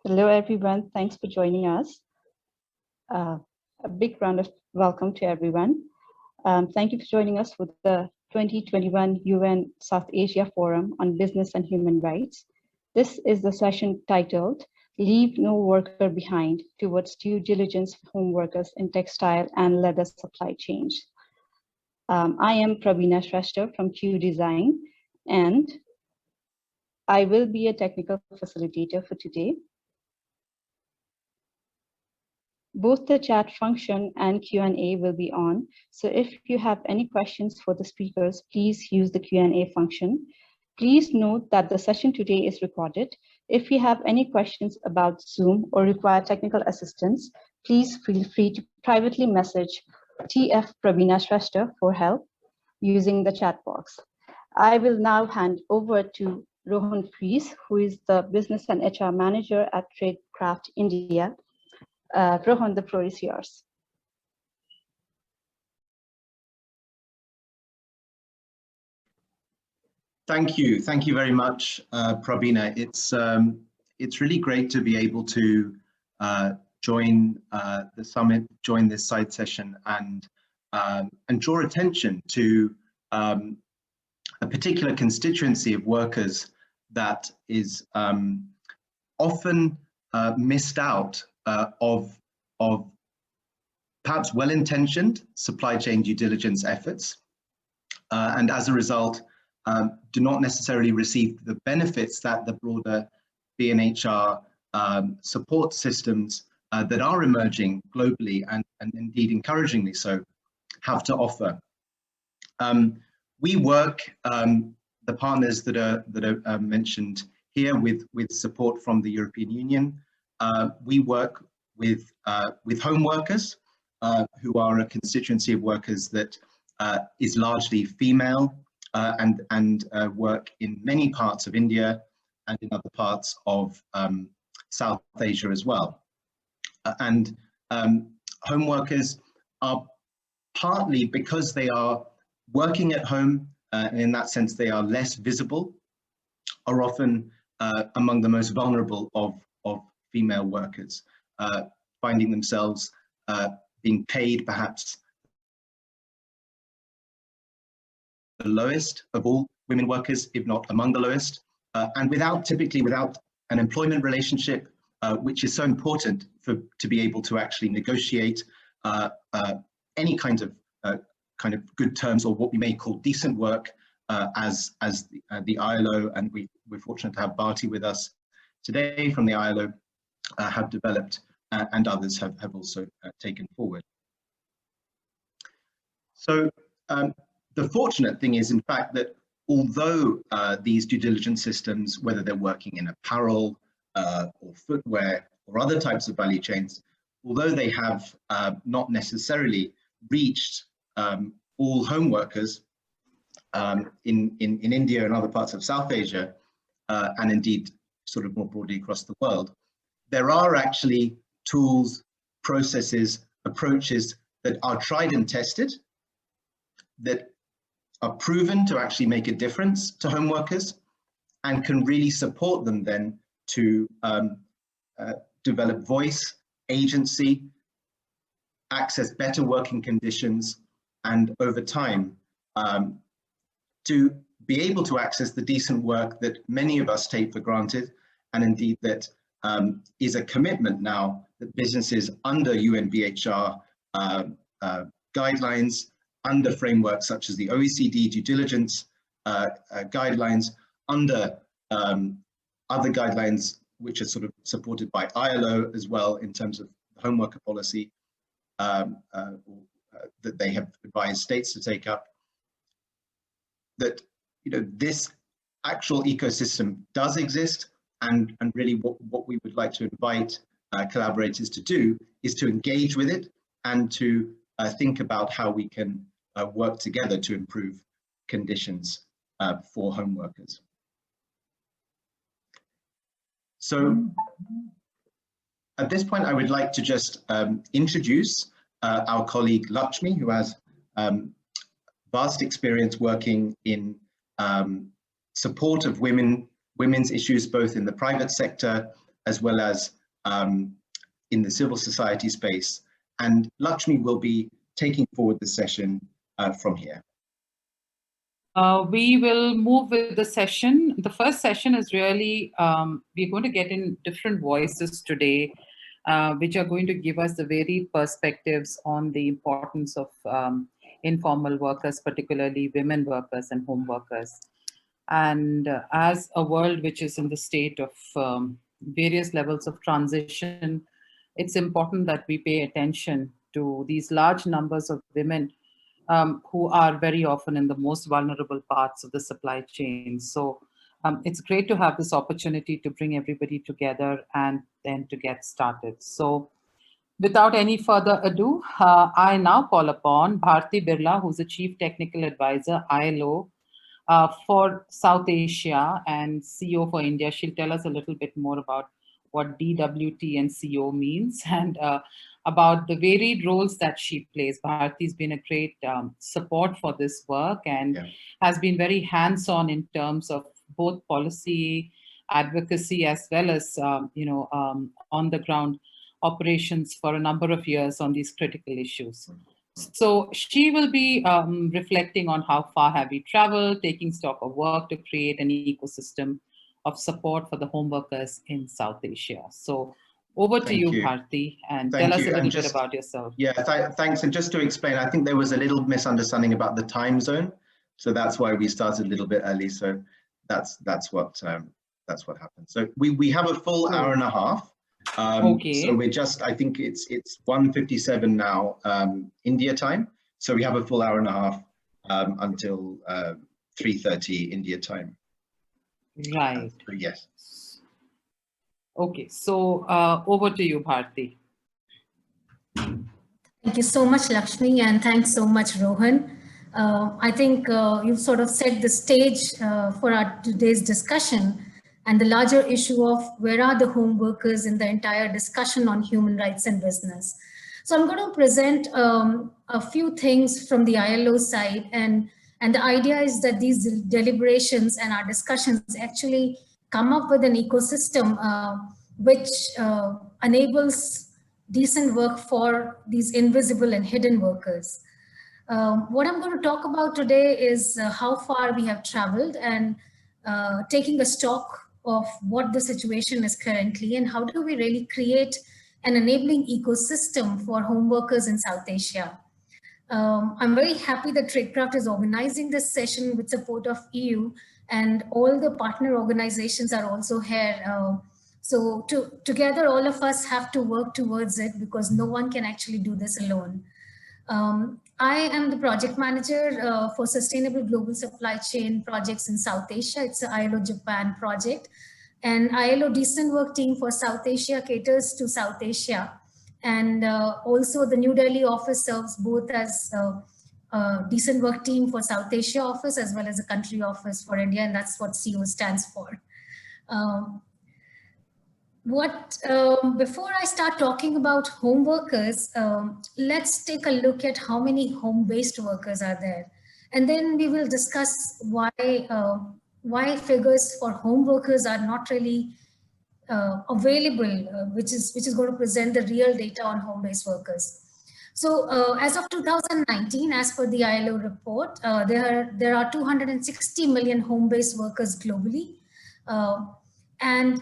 Hello, everyone. Thanks for joining us. A big round of welcome to everyone. Thank you for joining us for the 2021 UN South Asia Forum on Business and Human Rights. This is the session titled Leave No Worker Behind Towards Due Diligence for Home Workers in Textile and Leather Supply Chains. I am Praveena Shrestha from Q Design, and I will be a technical facilitator for today. Both the chat function and Q&A will be on. So if you have any questions for the speakers, please use the Q&A function. Please note that the session today is recorded. If you have any questions about Zoom or require technical assistance, please feel free to privately message TF Praveena Shrestha for help using the chat box. I will now hand over to Rohan Fries, who is the Business and HR Manager at Traidcraft India. Rohan, the floor is yours. Thank you very much, Praveena. It's really great to be able to join the summit, join this side session, and draw attention to a particular constituency of workers that is often missed out of perhaps well-intentioned supply chain due diligence efforts, and as a result do not necessarily receive the benefits that the broader B&HR support systems that are emerging globally and indeed encouragingly so have to offer. We work, the partners that are mentioned here, with support from the European Union. We work with home workers, who are a constituency of workers that is largely female, and work in many parts of India and in other parts of South Asia as well. And home workers are, partly because they are working at home, and in that sense they are less visible, are often among the most vulnerable of female workers, finding themselves being paid perhaps the lowest of all women workers, if not among the lowest, and typically without an employment relationship, which is so important to be able to actually negotiate any kind of good terms, or what we may call decent work, as the ILO, and we're fortunate to have Bharti with us today from the ILO, have developed, and others have also taken forward. So the fortunate thing is, in fact, that although these due diligence systems, whether they're working in apparel or footwear or other types of value chains, although they have not necessarily reached all home workers in India and other parts of South Asia, and indeed sort of more broadly across the world, there are actually tools, processes, approaches that are tried and tested, that are proven to actually make a difference to home workers, and can really support them then to develop voice, agency, access better working conditions, and over time to be able to access the decent work that many of us take for granted, and indeed that is a commitment now that businesses under UNBHR guidelines, under frameworks such as the OECD due diligence guidelines, under other guidelines which are sort of supported by ILO as well in terms of the home worker policy that they have advised states to take up, that this actual ecosystem does exist, and really what we would like to invite collaborators to do is to engage with it and to think about how we can work together to improve conditions for home workers. So at this point, I would like to just introduce our colleague Lakshmi, who has vast experience working in support of women's issues, both in the private sector as well as in the civil society space. And Lakshmi will be taking forward the session from here. We will move with the session. The first session is really, we're going to get in different voices today, which are going to give us the varied perspectives on the importance of informal workers, particularly women workers and home workers. And as a world which is in the state of various levels of transition, it's important that we pay attention to these large numbers of women who are very often in the most vulnerable parts of the supply chain. So it's great to have this opportunity to bring everybody together and then to get started. So without any further ado, I now call upon Bharti Birla, who's the Chief Technical Advisor, ILO, for South Asia and CO for India. She'll tell us a little bit more about what DWT and CO means and about the varied roles that she plays. Bharti's been a great support for this work and has been very hands-on in terms of both policy, advocacy, as well as on the ground operations for a number of years on these critical issues. So she will be reflecting on how far have we traveled, taking stock of work to create an ecosystem of support for the home workers in South Asia. So over to you, Bharti, and tell us a little bit about yourself. Yeah, thanks. And just to explain, I think there was a little misunderstanding about the time zone. So that's why we started a little bit early. So that's what happened. So we have a full hour and a half. So we're just, I think it's 1:57 now, India time. So we have a full hour and a half until 3:30 India time. Right. Yes. Okay, so over to you, Bharti. Thank you so much, Lakshmi, and thanks so much, Rohan. I think you've sort of set the stage for our today's discussion and the larger issue of where are the home workers in the entire discussion on human rights and business. So I'm going to present a few things from the ILO side, and the idea is that these deliberations and our discussions actually come up with an ecosystem which enables decent work for these invisible and hidden workers. What I'm going to talk about today is how far we have traveled and taking a stock of what the situation is currently and how do we really create an enabling ecosystem for home workers in South Asia. I'm very happy that Traidcraft is organizing this session with support of EU, and all the partner organizations are also here. So together, all of us have to work towards it because no one can actually do this alone. I am the project manager for Sustainable Global Supply Chain projects in South Asia. It's an ILO Japan project. And ILO Decent Work Team for South Asia caters to South Asia. And also the New Delhi office serves both as a Decent Work Team for South Asia office as well as a country office for India. And that's what CO stands for. Before I start talking about home workers, let's take a look at how many home-based workers are there. And then we will discuss why figures for home workers are not really available, which is going to present the real data on home-based workers. So as of 2019, as per the ILO report, there are 260 million home-based workers globally. And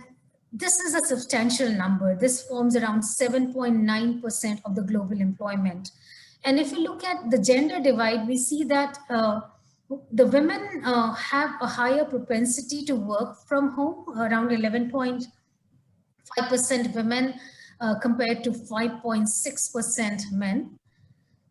this is a substantial number. This forms around 7.9% of the global employment. And if you look at the gender divide, we see that the women have a higher propensity to work from home, around 11.5% women compared to 5.6% men.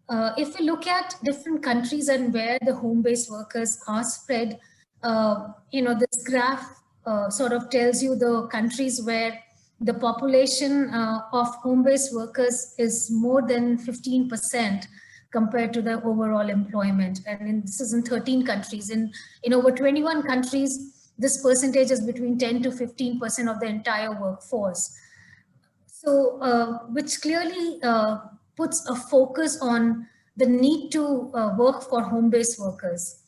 If we look at different countries and where the home-based workers are spread, this graph sort of tells you the countries where the population of home-based workers is more than 15% compared to the overall employment. And this is in 13 countries. In over 21 countries, this percentage is between 10 to 15% of the entire workforce. So, which clearly puts a focus on the need to work for home-based workers.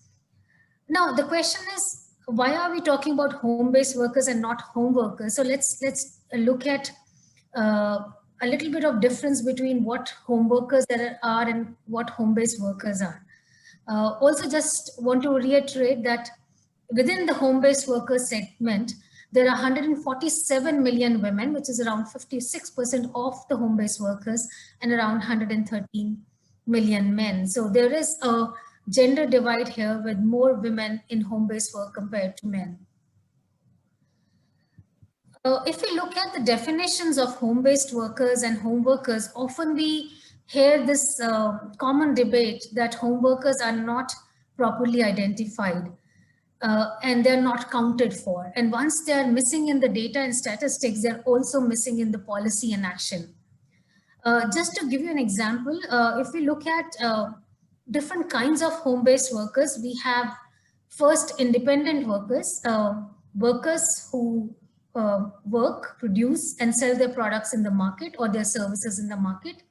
Now, the question is, why are we talking about home-based workers and not home workers? So let's look at a little bit of difference between what home workers are and what home-based workers are. Also, just want to reiterate that within the home-based workers segment, there are 147 million women, which is around 56% of the home-based workers, and around 113 million men. So there is a gender divide here with more women in home-based work compared to men. If we look at the definitions of home-based workers and home workers, often we hear this common debate that home workers are not properly identified and they're not counted for. And once they're missing in the data and statistics, they're also missing in the policy and action. Just to give you an example, if we look at different kinds of home-based workers, we have first independent workers, workers who work, produce, and sell their products in the market or their services in the market.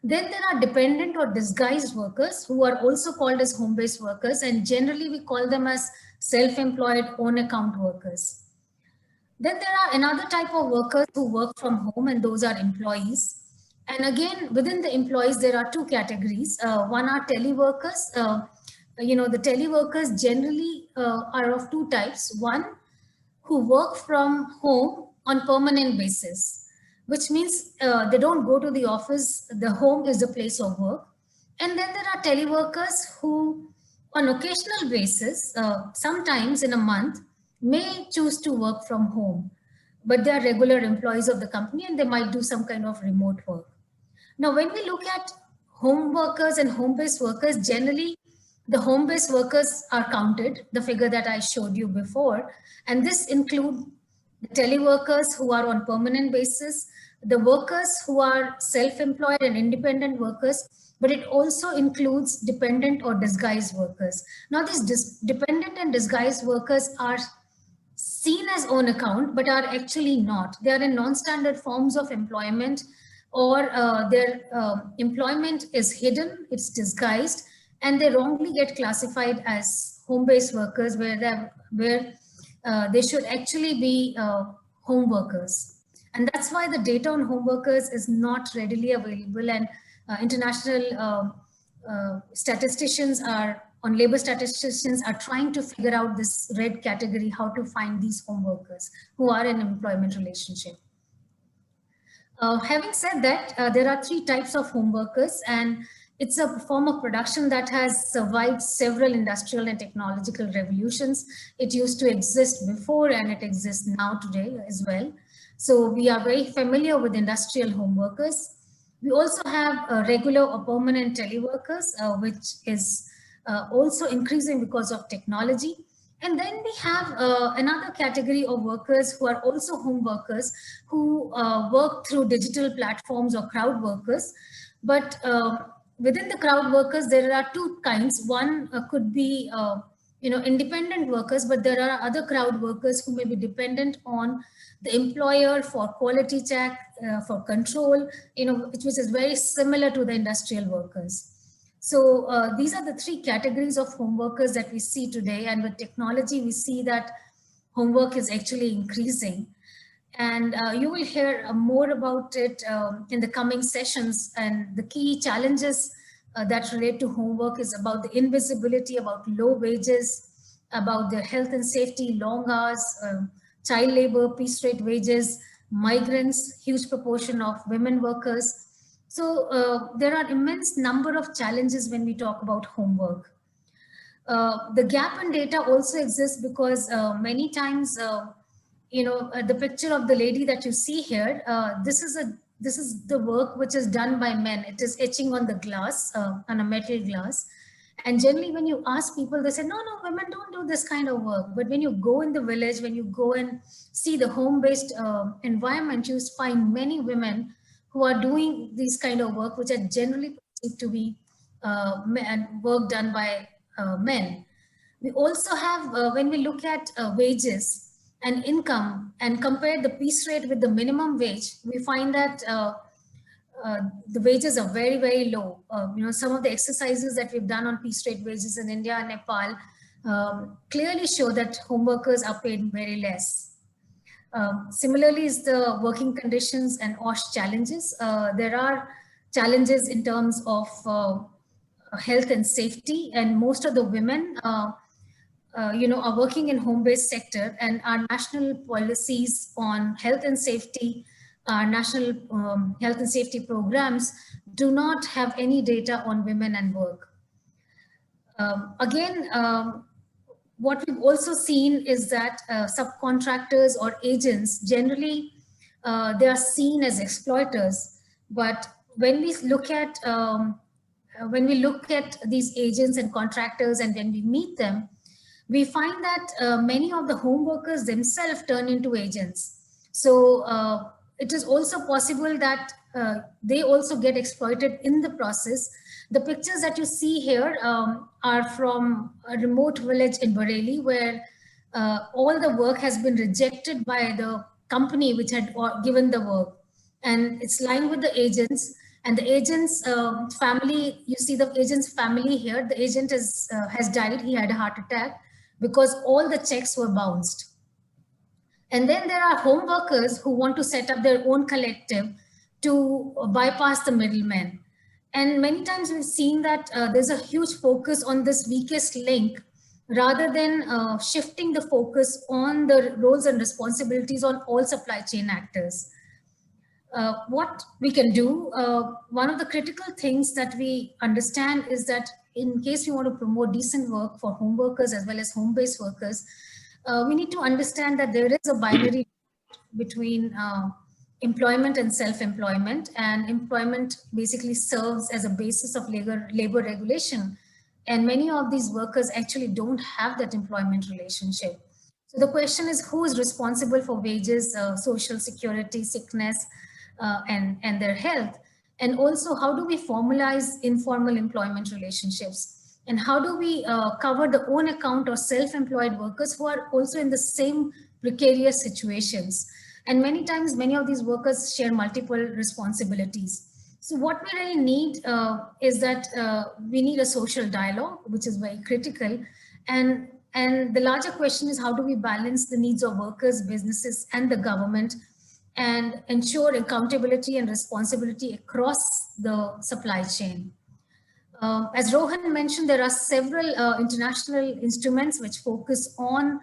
Then there are dependent or disguised workers who are also called as home-based workers, and generally we call them as self-employed own account workers. Then there are another type of workers who work from home, and those are employees. And again, within the employees, there are two categories. One are teleworkers. The teleworkers generally are of two types. One, who work from home on permanent basis, which means they don't go to the office. The home is the place of work. And then there are teleworkers who, on occasional basis, sometimes in a month, may choose to work from home, but they are regular employees of the company and they might do some kind of remote work. Now, when we look at home workers and home-based workers, generally the home-based workers are counted, the figure that I showed you before, and this includes the teleworkers who are on permanent basis, the workers who are self-employed and independent workers, but it also includes dependent or disguised workers. Now, these dependent and disguised workers are seen as own account, but are actually not. They are in non-standard forms of employment, or their employment is hidden, it's disguised, and they wrongly get classified as home-based workers where they should actually be home workers. And that's why the data on home workers is not readily available, and international statisticians labor statisticians are trying to figure out this red category, how to find these home workers who are in an employment relationship. Having said that, there are three types of home workers, and it's a form of production that has survived several industrial and technological revolutions. It used to exist before and it exists now today as well. So we are very familiar with industrial home workers. We also have regular or permanent teleworkers, which is also increasing because of technology. And then we have another category of workers who are also home workers who work through digital platforms or crowd workers. But within the crowd workers, there are two kinds. One could be independent workers, but there are other crowd workers who may be dependent on the employer for quality check, for control, which is very similar to the industrial workers. So these are the three categories of home workers that we see today. And with technology, we see that homework is actually increasing. And you will hear more about it in the coming sessions. And the key challenges that relate to homework is about the invisibility, about low wages, about their health and safety, long hours, child labor, piece rate wages, migrants, huge proportion of women workers. So there are immense number of challenges when we talk about homework. The gap in data also exists because many times, the picture of the lady that you see here, this is the work which is done by men. It is etching on the glass, on a metal glass. And generally when you ask people, they say, no, women don't do this kind of work. But when you go in the village, when you go and see the home-based environment, you find many women who are doing these kind of work, which are generally perceived to be work done by men. We also have, when we look at wages and income and compare the piece rate with the minimum wage, we find that the wages are very, very low. Some of the exercises that we've done on piece rate wages in India and Nepal clearly show that home workers are paid very less. Similarly is the working conditions and OSH challenges. There are challenges in terms of health and safety, and most of the women are working in home-based sector, and our national policies on health and safety, our national health and safety programs do not have any data on women and work. What we've also seen is that subcontractors or agents, generally, they are seen as exploiters. But when we look at these agents and contractors, and when we meet them, we find that many of the home workers themselves turn into agents. So it is also possible that they also get exploited in the process. The pictures that you see here are from a remote village in Bareilly, where all the work has been rejected by the company which had given the work. And it's lying with the agents. And the agent's family, you see the agent's family here. The agent has died. He had a heart attack because all the checks were bounced. And then there are home workers who want to set up their own collective to bypass the middlemen. And many times we've seen that there's a huge focus on this weakest link rather than shifting the focus on the roles and responsibilities on all supply chain actors. What we can do, one of the critical things that we understand is that in case we want to promote decent work for home workers as well as home-based workers, we need to understand that there is a binary between employment and self-employment, and employment basically serves as a basis of labor regulation. And many of these workers actually don't have that employment relationship. So the question is, who is responsible for wages, social security, sickness, and their health? And also, how do we formalize informal employment relationships? And how do we cover the own account or self-employed workers who are also in the same precarious situations? And many times, many of these workers share multiple responsibilities. So what we really need is that we need a social dialogue, which is very critical. And the larger question is, how do we balance the needs of workers, businesses, and the government, and ensure accountability and responsibility across the supply chain? As Rohan mentioned, there are several international instruments which focus on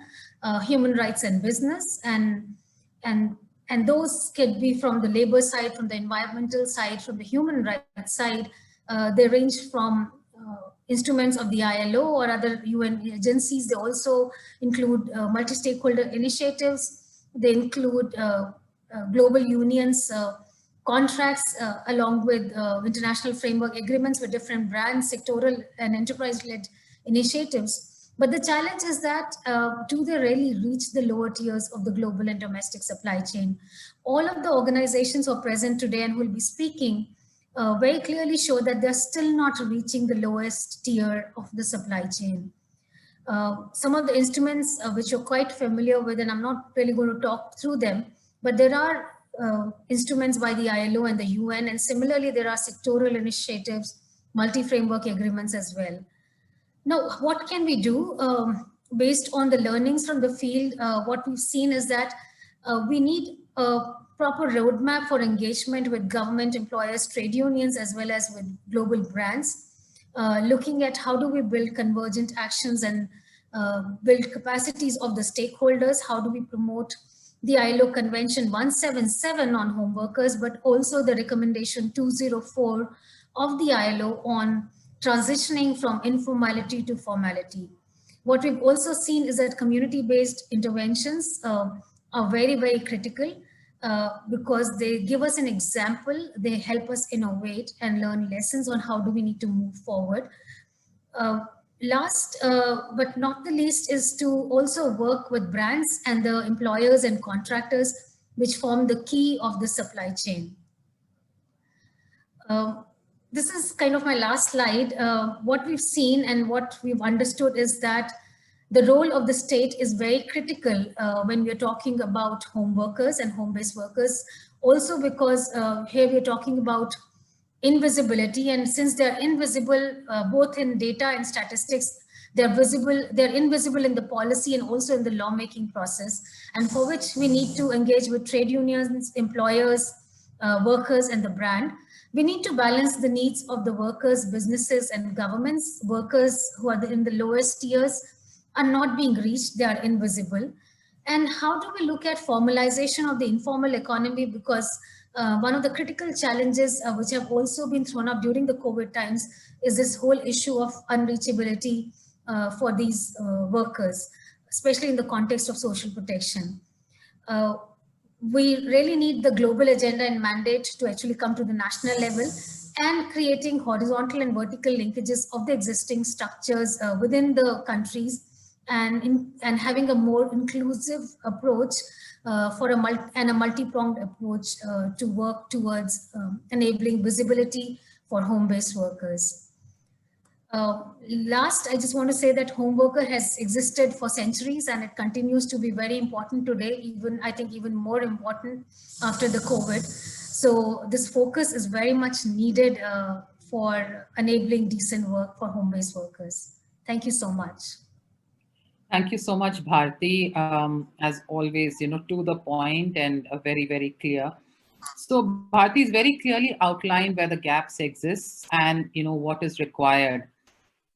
human rights and business, and those could be from the labor side, from the environmental side, from the human rights side. They range from instruments of the ILO or other UN agencies. They also include multi-stakeholder initiatives. They include global unions, contracts, along with international framework agreements with different brands, sectoral and enterprise-led initiatives. But the challenge is that do they really reach the lower tiers of the global and domestic supply chain? All of the organizations who are present today and will be speaking very clearly show that they're still not reaching the lowest tier of the supply chain. Some of the instruments which you're quite familiar with, and I'm not really going to talk through them, but there are instruments by the ILO and the UN, and similarly there are sectoral initiatives, multi-framework agreements as well. Now, what can we do? Based on the learnings from the field, what we've seen is that we need a proper roadmap for engagement with government, employers, trade unions, as well as with global brands, looking at how do we build convergent actions and build capacities of the stakeholders, how do we promote the ILO Convention 177 on home workers, but also the recommendation 204 of the ILO on transitioning from informality to formality. What we've also seen is that community-based interventions are very, very critical because they give us an example, they help us innovate and learn lessons on how do we need to move forward. Last but not the least is to also work with brands and the employers and contractors, which form the key of the supply chain. This is kind of my last slide. What we've seen and what we've understood is that the role of the state is very critical when we're talking about home workers and home-based workers. Also because here we're talking about invisibility, and since they're invisible both in data and statistics, They're visible, they're invisible in the policy and also in the lawmaking process, and for which we need to engage with trade unions, employers, workers, and the brand. We need to balance the needs of the workers, businesses, and governments. Workers who are in the lowest tiers are not being reached, they are invisible. And how do we look at formalization of the informal economy? Because one of the critical challenges which have also been thrown up during the COVID times is this whole issue of unreachability for these workers, especially in the context of social protection. We really need the global agenda and mandate to actually come to the national level, and creating horizontal and vertical linkages of the existing structures within the countries, and having a more inclusive approach and a multi-pronged approach to work towards enabling visibility for home-based workers. Last, I just want to say that home worker has existed for centuries, and it continues to be very important today, even I think even more important after the COVID. So this focus is very much needed for enabling decent work for home-based workers. Thank you so much. Thank you so much, Bharti. As always, to the point and very, very clear. So Bharti is very clearly outlined where the gaps exist and, what is required.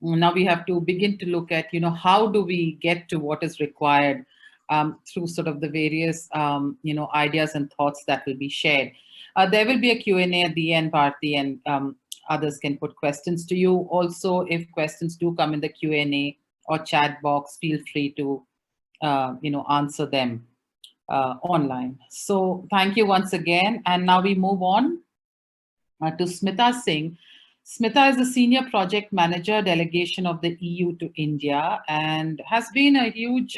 Now we have to begin to look at, how do we get to what is required through sort of the various, ideas and thoughts that will be shared. There will be a Q&A at the end, Bharti, and others can put questions to you. Also, if questions do come in the Q&A or chat box, feel free to, answer them online. So thank you once again. And now we move on to Smita Singh. Smita is the Senior Project Manager Delegation of the EU to India, and has been a huge,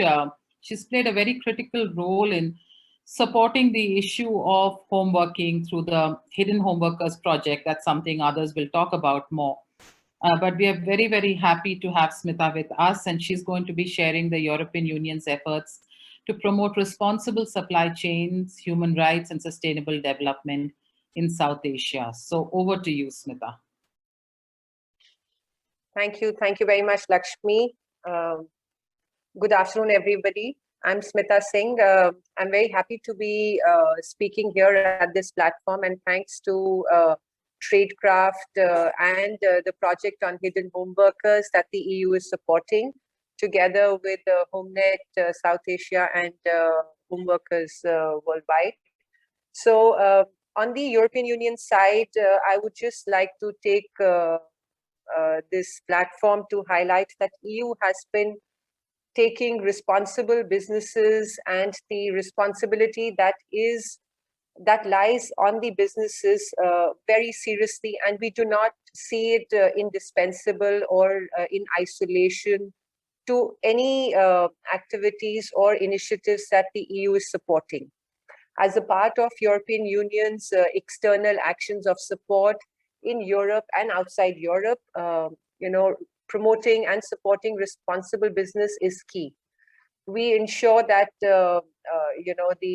she's played a very critical role in supporting the issue of home working through the Hidden Home Workers Project. That's something others will talk about more. But we are very, very happy to have Smita with us, and she's going to be sharing the European Union's efforts to promote responsible supply chains, human rights, and sustainable development in South Asia. So over to you, Smita. Thank you. Thank you very much, Lakshmi. Good afternoon, everybody. I'm Smita Singh. I'm very happy to be speaking here at this platform, and thanks to Traidcraft and the project on hidden home workers that the EU is supporting, together with Homenet South Asia and home workers worldwide. So on the European Union side, I would just like to take this platform to highlight that EU has been taking responsible businesses and the responsibility that lies on the businesses very seriously, and we do not see it indispensable or in isolation to any activities or initiatives that the EU is supporting. As a part of European Union's external actions of support in Europe and outside Europe, promoting and supporting responsible business is key. We ensure that the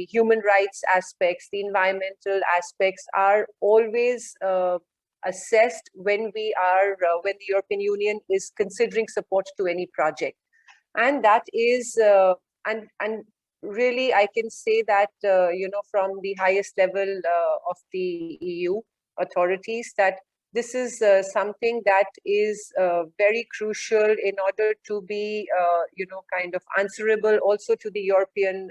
human rights aspects, the environmental aspects are always assessed when the European Union is considering support to any project, and that is and really I can say that from the highest level of the EU authorities, that this is something that is very crucial in order to be, kind of answerable also to the European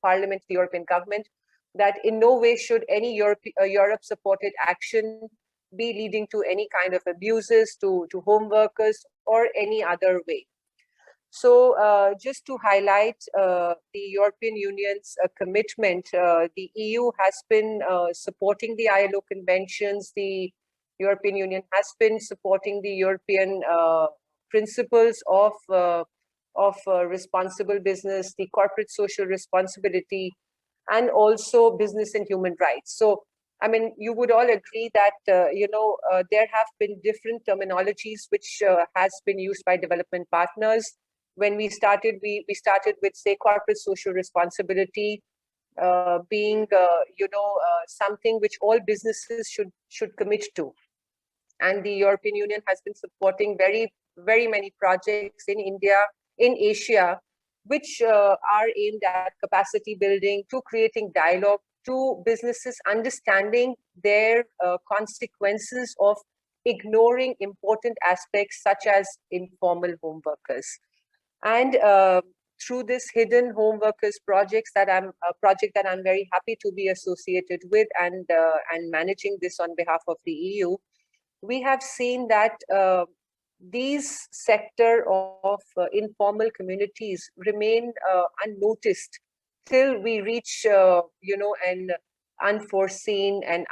Parliament, the European government, that in no way should any Europe-supported action be leading to any kind of abuses to home workers or any other way. So just to highlight the European Union's commitment, the EU has been supporting the ILO conventions. The European Union has been supporting the European principles of responsible business, the corporate social responsibility, and also business and human rights. So, I mean, you would all agree that, there have been different terminologies which has been used by development partners. When we started, we started with, say, corporate social responsibility being, something which all businesses should commit to. And the European Union has been supporting very, very many projects in India, in Asia, which are aimed at capacity building, to creating dialogue, to businesses understanding their consequences of ignoring important aspects such as informal home workers. And through this hidden home workers project that I'm very happy to be associated with, and managing this on behalf of the EU, we have seen that these sector of informal communities remain unnoticed till we reach an unforeseen and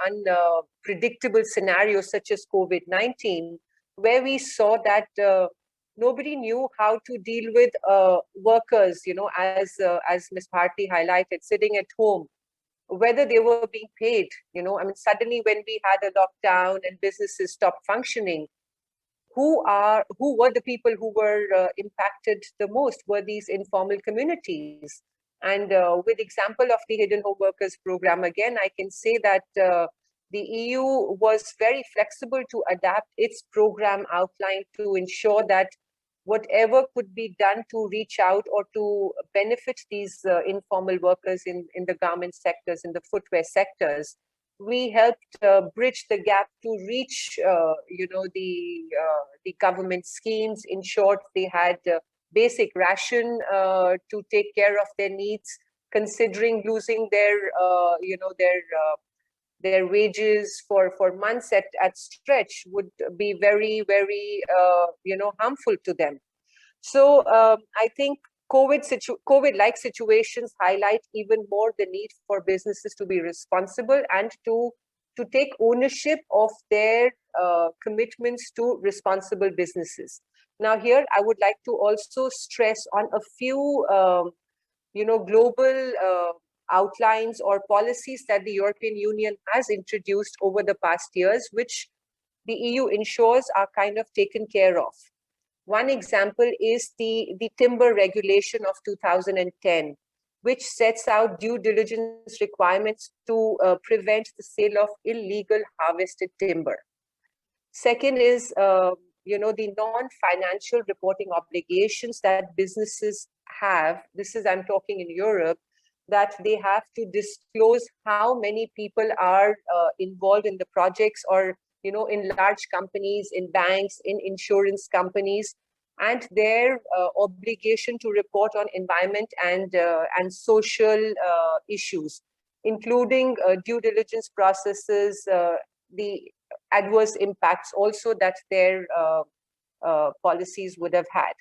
unpredictable scenario such as COVID-19, where we saw that nobody knew how to deal with workers, as Ms. Bharti highlighted, sitting at home, whether they were being paid. Suddenly when we had a lockdown and businesses stopped functioning, who were the people who were impacted the most? Were these informal communities. And with example of the Hidden Home Workers program, again, I can say that the EU was very flexible to adapt its program outline to ensure that whatever could be done to reach out or to benefit these informal workers in the garment sectors, in the footwear sectors, we helped bridge the gap to reach, the government schemes. In short, they had basic ration to take care of their needs, considering losing their wages for months at stretch would be very, very, harmful to them. So I think COVID-like situations highlight even more the need for businesses to be responsible and to take ownership of their commitments to responsible businesses. Now here, I would like to also stress on a few, global outlines or policies that the European Union has introduced over the past years, which the EU ensures are kind of taken care of. One example is the timber regulation of 2010, which sets out due diligence requirements to prevent the sale of illegal harvested timber. Second is, the non-financial reporting obligations that businesses have. This is, I'm talking in Europe, that they have to disclose how many people are involved in the projects, or in large companies, in banks, in insurance companies, and their obligation to report on environment and social issues, including due diligence processes, the adverse impacts also that their policies would have had.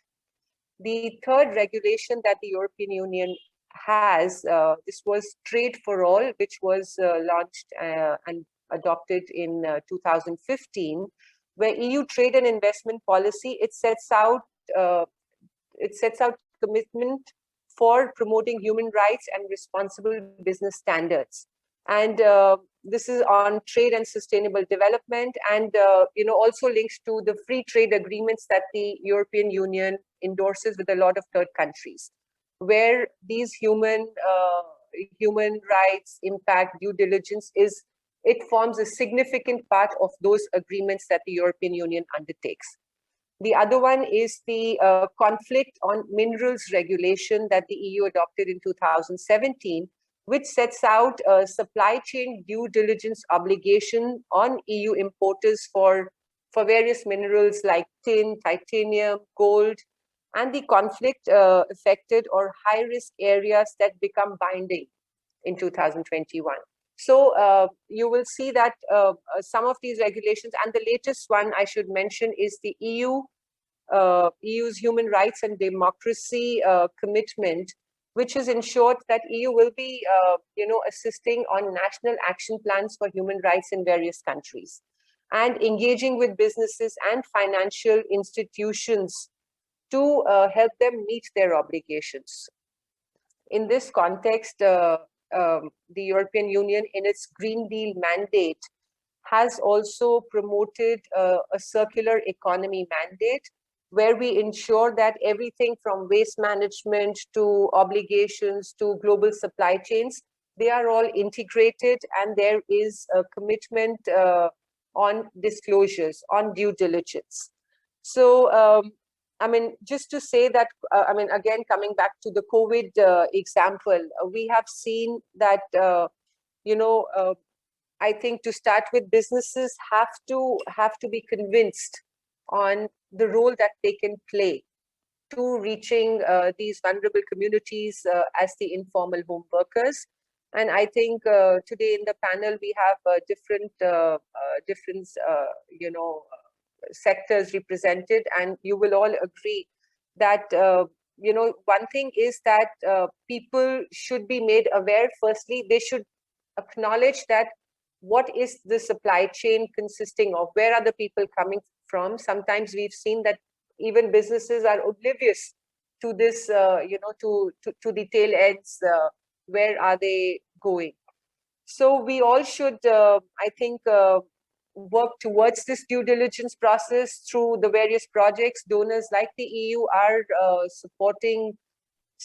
The third regulation that the European Union has, this was Trade for All, which was launched and adopted in 2015, where EU trade and investment policy, it sets out commitment for promoting human rights and responsible business standards. And this is on trade and sustainable development, and also links to the free trade agreements that the European Union endorses with a lot of third countries, where these human rights impact due diligence it forms a significant part of those agreements that the European Union undertakes. The other one is the conflict on minerals regulation that the EU adopted in 2017, which sets out a supply chain due diligence obligation on EU importers for various minerals like tin, titanium, gold, and the conflict affected or high risk areas that become binding in 2021. So you will see that some of these regulations, and the latest one I should mention is the EU's human rights and democracy commitment, which has ensured that EU will be assisting on national action plans for human rights in various countries, and engaging with businesses and financial institutions to help them meet their obligations. In this context, the European Union, in its Green Deal mandate, has also promoted a circular economy mandate, where we ensure that everything from waste management to obligations to global supply chains, they are all integrated, and there is a commitment on disclosures, on due diligence. So, I mean, just to say that, I mean, again, coming back to the COVID example, we have seen that, you know, I think to start with, businesses have to be convinced on the role that they can play to reaching these vulnerable communities as the informal home workers. And I think today in the panel we have different you know, sectors represented, and you will all agree that you know, one thing is that people should be made aware. Firstly, they should acknowledge that what is the supply chain consisting of, where are the people coming from. Sometimes we've seen that even businesses are oblivious to this, you know, to the tail ends, where are they going. So we all should, I think, work towards this due diligence process through the various projects. Donors like the EU are supporting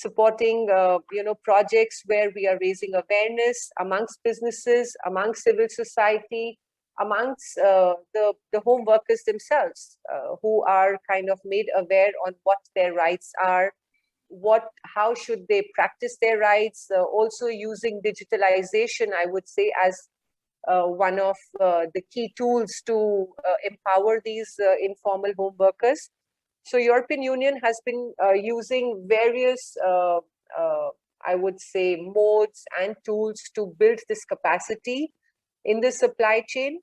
you know, projects where we are raising awareness amongst businesses, amongst civil society, amongst the home workers themselves, who are kind of made aware on what their rights are, how should they practice their rights, also using digitalization, I would say, as one of the key tools to empower these informal home workers. So European Union has been using various, I would say, modes and tools to build this capacity in the supply chain.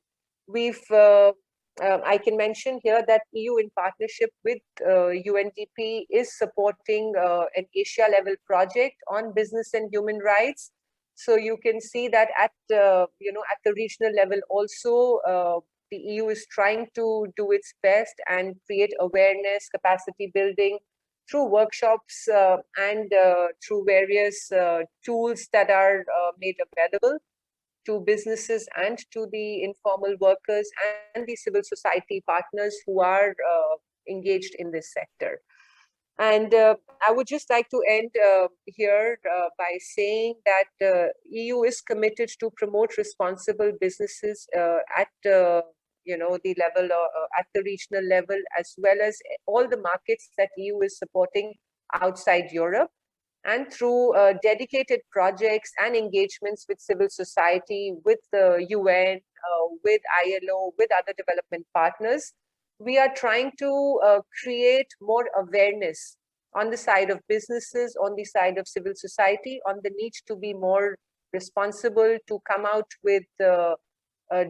We've, I can mention here that EU, in partnership with UNDP, is supporting an Asia-level project on business and human rights. So you can see that at you know, at the regional level also, the EU is trying to do its best and create awareness, capacity building through workshops and through various tools that are made available to businesses and to the informal workers and the civil society partners who are engaged in this sector. And I would just like to end here by saying that EU is committed to promote responsible businesses at you know, the level, at the regional level, as well as all the markets that EU is supporting outside Europe. And through dedicated projects and engagements with civil society, with the UN, with ILO, with other development partners, we are trying to create more awareness on the side of businesses, on the side of civil society, on the need to be more responsible, to come out with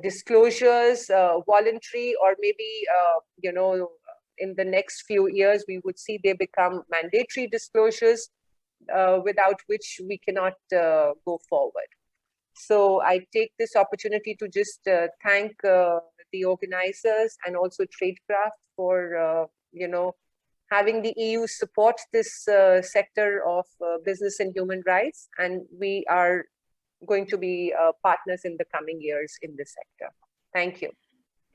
disclosures, voluntary, or maybe, you know, in the next few years, we would see they become mandatory disclosures, without which we cannot go forward. So I take this opportunity to just thank the organizers and also Traidcraft for, you know, having the EU support this sector of business and human rights. And we are going to be partners in the coming years in this sector. Thank you.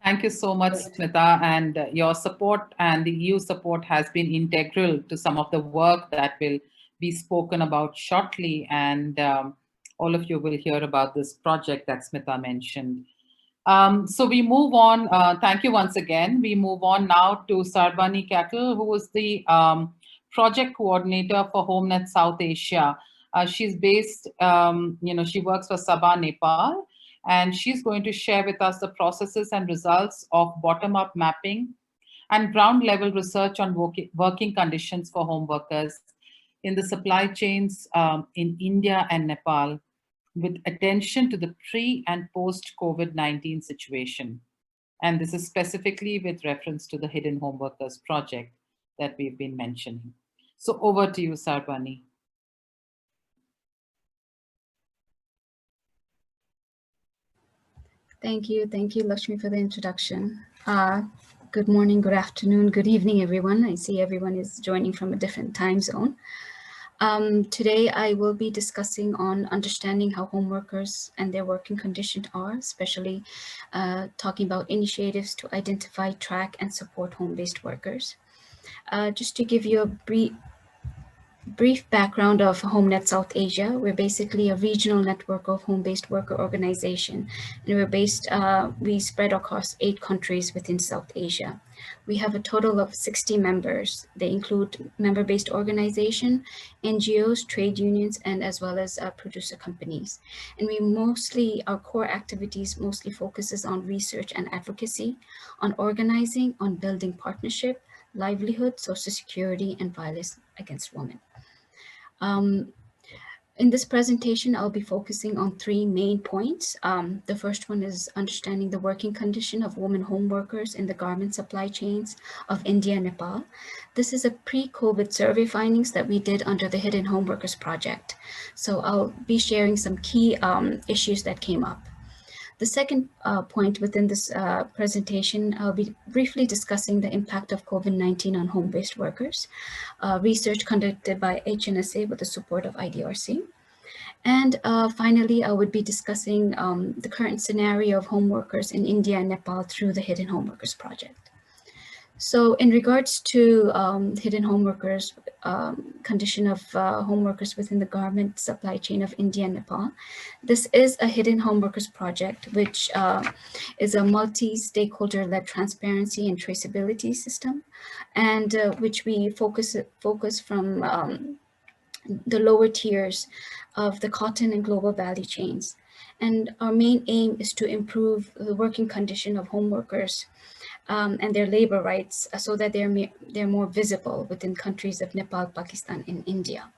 Thank you so much, Smita, and your support and the EU support has been integral to some of the work that will be spoken about shortly, and all of you will hear about this project that Smita mentioned. So we move on. Thank you once again. We move on now to Sarbani Cattle, who is the project coordinator for Homenet South Asia. She's based, you know, she works for Sabah, Nepal, and she's going to share with us the processes and results of bottom-up mapping and ground-level research on working conditions for home workers in the supply chains in India and Nepal, with attention to the pre- and post-COVID-19 situation. And this is specifically with reference to the Hidden Home Workers project that we've been mentioning. So over to you, Sarbani. Thank you, Lakshmi, for the introduction. Good morning, good afternoon, good evening, everyone. I see everyone is joining from a different time zone. Today, I will be discussing on understanding how home workers and their working conditions are, especially talking about initiatives to identify, track, and support home-based workers. Just to give you a brief, brief background of Homenet South Asia. We're basically a regional network of home-based worker organization, and we spread across 8 countries within South Asia. We have a total of 60 members. They include member-based organization, NGOs, trade unions, and as well as producer companies. And our core activities mostly focuses on research and advocacy, on organizing, on building partnership, livelihood, social security, and violence against women. In this presentation, I'll be focusing on 3 main points. The first one is understanding the working condition of women home workers in the garment supply chains of India and Nepal. This is a pre-COVID survey findings that we did under the Hidden Home Workers Project. So I'll be sharing some key issues that came up. The second point within this presentation, I'll be briefly discussing the impact of COVID-19 on home-based workers, research conducted by HNSA with the support of IDRC. And finally, I would be discussing the current scenario of home workers in India and Nepal through the Hidden Home Workers Project. So in regards to hidden home workers, condition of home workers within the garment supply chain of India and Nepal, this is a hidden home workers project, which is a multi-stakeholder-led transparency and traceability system, and which we focus from the lower tiers of the cotton and global value chains. And our main aim is to improve the working condition of home workers and their labor rights so that they're more visible within countries of Nepal, Pakistan, and India.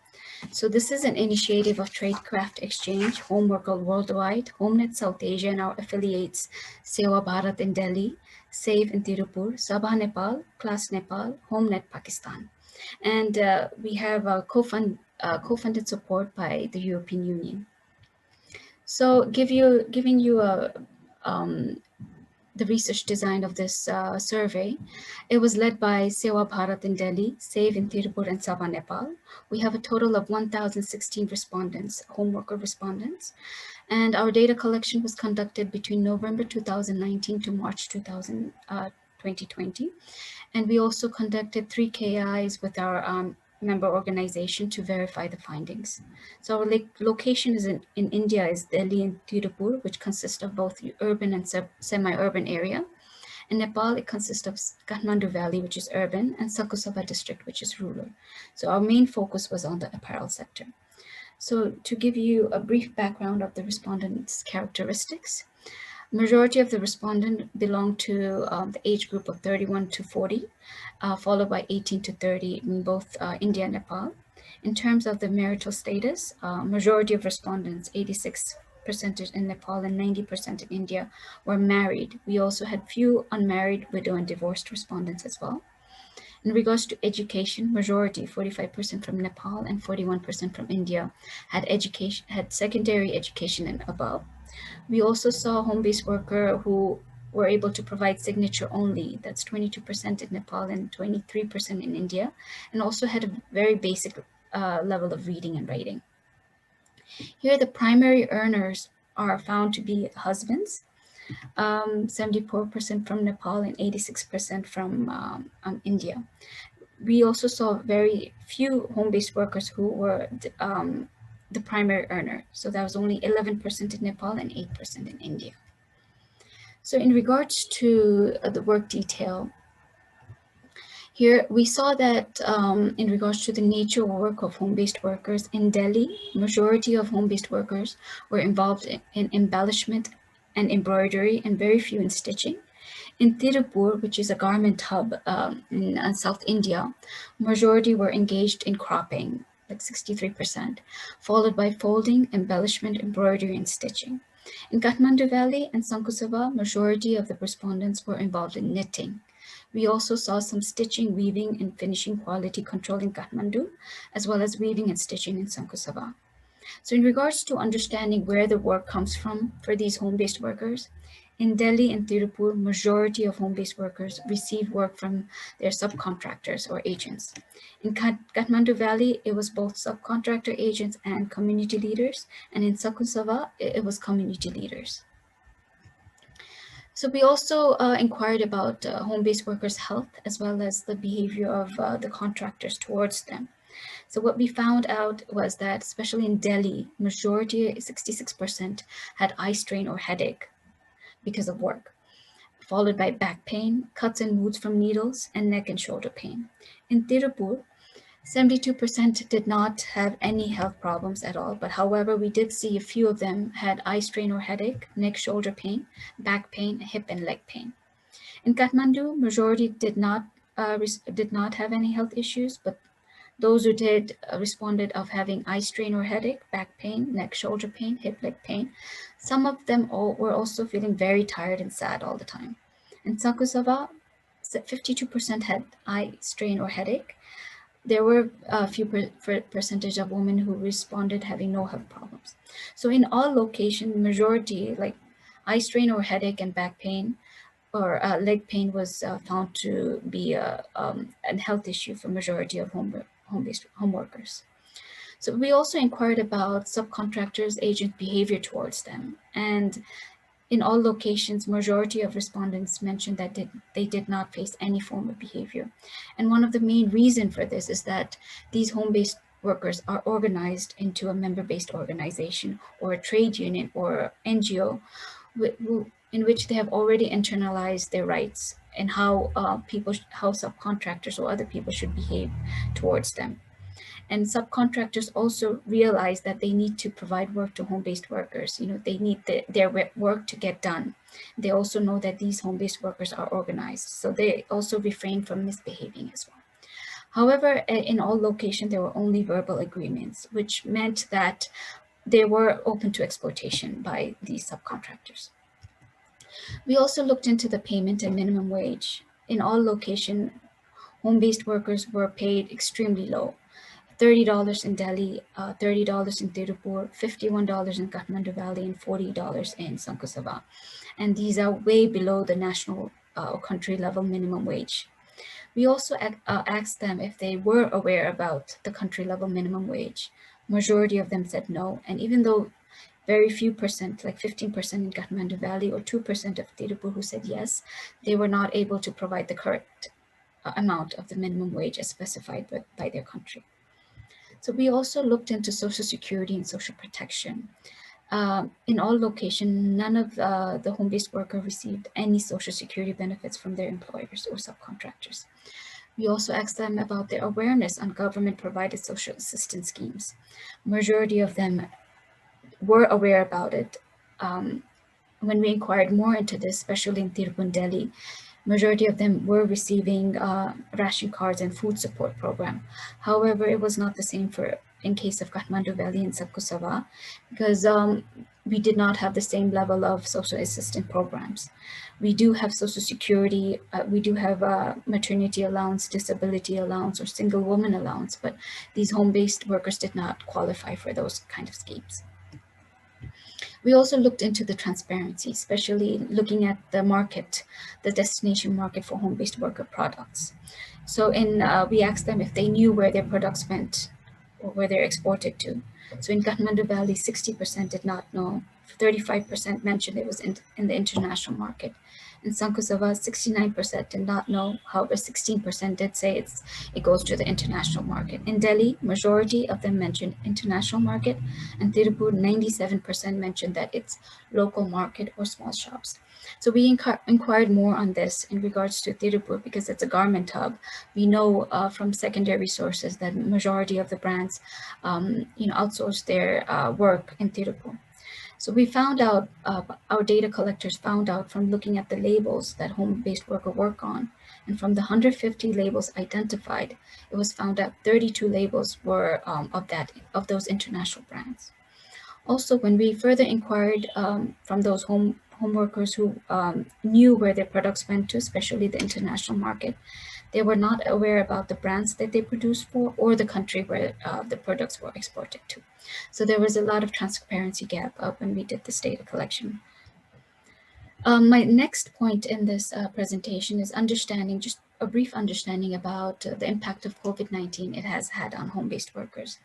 So this is an initiative of Traidcraft Exchange, Home Worker Worldwide, Homenet South Asia, and our affiliates, Sewa Bharat in Delhi, SAVE in Tirupur, Sabha Nepal, Class Nepal, Homenet Pakistan. And we have co-funded support by the European Union. So giving you the research design of this survey, it was led by Sewa Bharat in Delhi, SAVE in Tirupur, and Sabha Nepal. We have a total of 1,016 respondents, home worker respondents, and our data collection was conducted between November 2019 to March 2020. And we also conducted 3 KIs with our member organization to verify the findings. So our location is in India is Delhi and Tirupur, which consists of both urban and semi-urban area. In Nepal, it consists of Kathmandu Valley, which is urban, and Sakusaba district, which is rural. So our main focus was on the apparel sector. So to give you a brief background of the respondents' characteristics, majority of the respondents belong to the age group of 31 to 40, followed by 18 to 30 in both India and Nepal. In terms of the marital status, majority of respondents, 86% in Nepal and 90% in India, were married. We also had few unmarried, widow, and divorced respondents as well. In regards to education, majority, 45% from Nepal and 41% from India, had secondary education and above. We also saw home-based worker who were able to provide signature only. That's 22% in Nepal and 23% in India, and also had a very basic level of reading and writing. Here, the primary earners are found to be husbands, 74% from Nepal and 86% from India. We also saw very few home-based workers who were the primary earner. So that was only 11% in Nepal and 8% in India. So in regards to the work detail, here we saw that in regards to the nature of work of home-based workers in Delhi, majority of home-based workers were involved in embellishment and embroidery and very few in stitching. In Tirupur, which is a garment hub in South India, majority were engaged in cropping, like 63%, followed by folding, embellishment, embroidery, and stitching. In Kathmandu Valley and Sankhussava, majority of the respondents were involved in knitting. We also saw some stitching, weaving, and finishing quality control in Kathmandu, as well as weaving and stitching in Sankhussava. So in regards to understanding where the work comes from for these home-based workers, in Delhi and Tirupur, majority of home-based workers receive work from their subcontractors or agents. In Kathmandu Valley, it was both subcontractor agents and community leaders, and in Sakusava, it was community leaders. So we also inquired about home-based workers' health as well as the behavior of the contractors towards them. So what we found out was that, especially in Delhi, majority, 66%, had eye strain or headache because of work, followed by back pain, cuts and wounds from needles, and neck and shoulder pain. In Tirupur, 72% did not have any health problems at all, but however, we did see a few of them had eye strain or headache, neck, shoulder pain, back pain, hip and leg pain. In Kathmandu, majority did not have any health issues, but those who did responded of having eye strain or headache, back pain, neck, shoulder pain, hip, leg pain. Some of them were also feeling very tired and sad all the time. In Sakusava, 52% had eye strain or headache. There were a few percentage of women who responded having no health problems. So in all locations, majority like eye strain or headache and back pain or leg pain was found to be a health issue for majority of home workers. So we also inquired about subcontractors' agent behavior towards them. And in all locations, majority of respondents mentioned that they did not face any form of behavior. And one of the main reasons for this is that these home-based workers are organized into a member-based organization or a trade union or NGO in which they have already internalized their rights and how subcontractors or other people should behave towards them. And subcontractors also realize that they need to provide work to home-based workers. You know, they need their work to get done. They also know that these home-based workers are organized, so they also refrain from misbehaving as well. However, in all locations, there were only verbal agreements, which meant that they were open to exploitation by these subcontractors. We also looked into the payment and minimum wage. In all locations, home-based workers were paid extremely low. $30 in Delhi, $30 in Tirupur, $51 in Kathmandu Valley, and $40 in Sankhussava. And these are way below the national or country level minimum wage. We also asked them if they were aware about the country level minimum wage. Majority of them said no. And even though very few percent, like 15% in Kathmandu Valley or 2% of Tirupur who said yes, they were not able to provide the correct amount of the minimum wage as specified by their country. So we also looked into Social Security and social protection. In all locations, none of the home-based worker received any Social Security benefits from their employers or subcontractors. We also asked them about their awareness on government-provided social assistance schemes. Majority of them were aware about it. When we inquired more into this, especially in Tirupur and Delhi, majority of them were receiving ration cards and food support program. However, it was not the same in case of Kathmandu Valley and Sakusava, because we did not have the same level of social assistance programs. We do have Social Security, we do have maternity allowance, disability allowance, or single woman allowance, but these home-based workers did not qualify for those kind of schemes. We also looked into the transparency, especially looking at the market, the destination market for home-based worker products. So we asked them if they knew where their products went or where they're exported to. So in Kathmandu Valley, 60% did not know, 35% mentioned it was in the international market. In Sankhussava, 69% did not know, however, 16% did say it goes to the international market. In Delhi, majority of them mentioned international market, and Tirupur, 97% mentioned that it's local market or small shops. So we inquired more on this in regards to Tirupur because it's a garment hub. We know from secondary sources that majority of the brands outsource their work in Tirupur. So we found out, our data collectors found out from looking at the labels that home-based worker work on, and from the 150 labels identified, it was found that 32 labels were of those international brands. Also, when we further inquired from those home workers who knew where their products went to, especially the international market, they were not aware about the brands that they produced for or the country where the products were exported to. So there was a lot of transparency gap when we did this data collection. My next point in this presentation is understanding, just a brief understanding about the impact of COVID-19 it has had on home-based workers.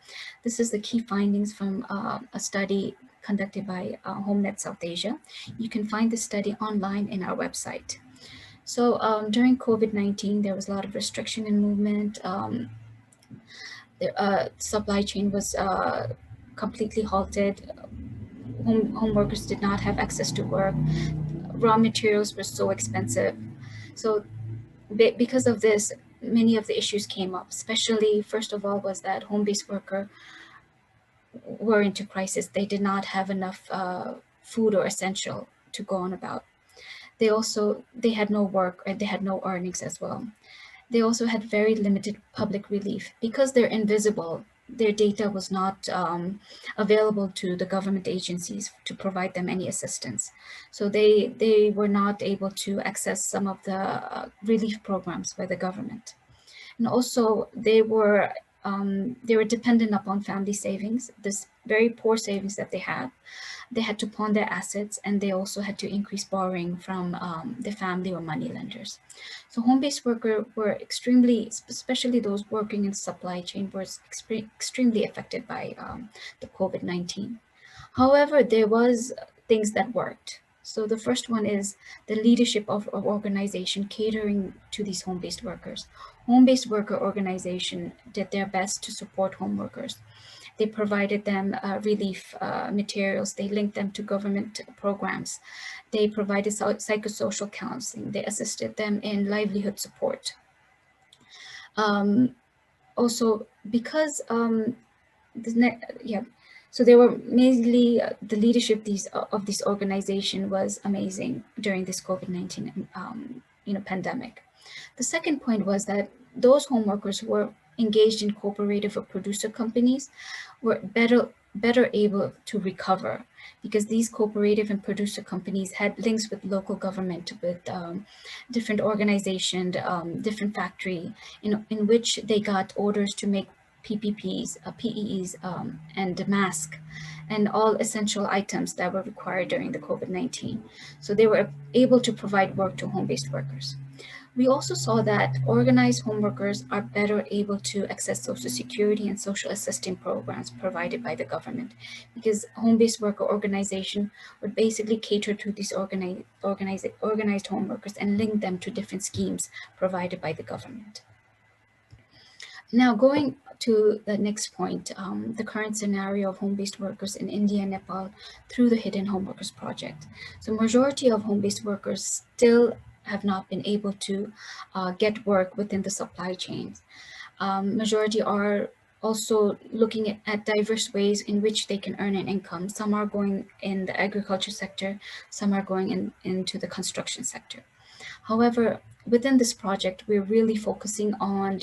This is the key findings from a study conducted by Homenet South Asia. You can find this study online in our website. So during COVID-19, there was a lot of restriction in movement. The supply chain was completely halted. Home workers did not have access to work. Raw materials were so expensive. So because of this, many of the issues came up, especially first of all was that home-based workers were into crisis. They did not have enough food or essential to go on about. They had no work, and they had no earnings as well. They also had very limited public relief. Because they're invisible, their data was not available to the government agencies to provide them any assistance. So they were not able to access some of the relief programs by the government. And also they were dependent upon family savings, this very poor savings that they had. They had to pawn their assets, and they also had to increase borrowing from the family or money lenders. So home-based workers were especially those working in supply chain, were extremely affected by the COVID-19. However, there was things that worked. So the first one is the leadership of organization catering to these home-based workers. Home-based worker organization did their best to support home workers. They provided them relief materials. They linked them to government programs. They provided psychosocial counseling. They assisted them in livelihood support. Also, because so they were mainly the leadership of this organization was amazing during this COVID-19 pandemic. The second point was that those home workers who were engaged in cooperative or producer companies were better able to recover, because these cooperative and producer companies had links with local government, with different organizations, different factory, in which they got orders to make PPPs, PEEs, and masks, and all essential items that were required during the COVID-19. So they were able to provide work to home-based workers. We also saw that organized home workers are better able to access Social Security and social assistance programs provided by the government, because home-based worker organization would basically cater to these organized home workers and link them to different schemes provided by the government. Now, going to the next point, the current scenario of home-based workers in India and Nepal through the Hidden Home Workers Project. So majority of home-based workers still have not been able to get work within the supply chains. Majority are also looking at diverse ways in which they can earn an income. Some are going in the agriculture sector, some are going into the construction sector. However, within this project, we're really focusing on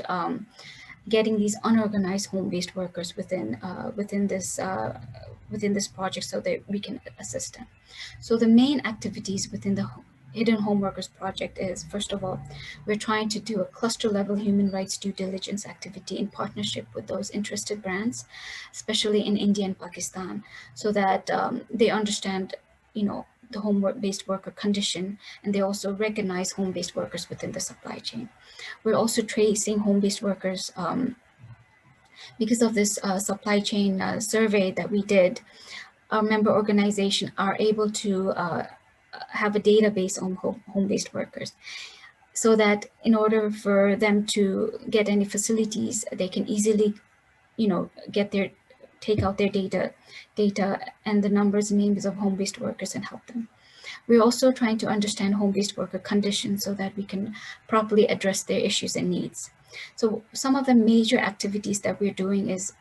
getting these unorganized home-based workers within this project so that we can assist them. So the main activities within the Hidden Home Workers Project is, first of all, we're trying to do a cluster level human rights due diligence activity in partnership with those interested brands, especially in India and Pakistan, so that they understand, the home-based worker condition, and they also recognize home-based workers within the supply chain. We're also tracing home-based workers because of this supply chain survey that we did. Our member organizations are able to have a database on home-based workers, so that in order for them to get any facilities, they can easily, take out their data and the numbers and names of home-based workers and help them. We're also trying to understand home-based worker conditions so that we can properly address their issues and needs. So some of the major activities that we're doing is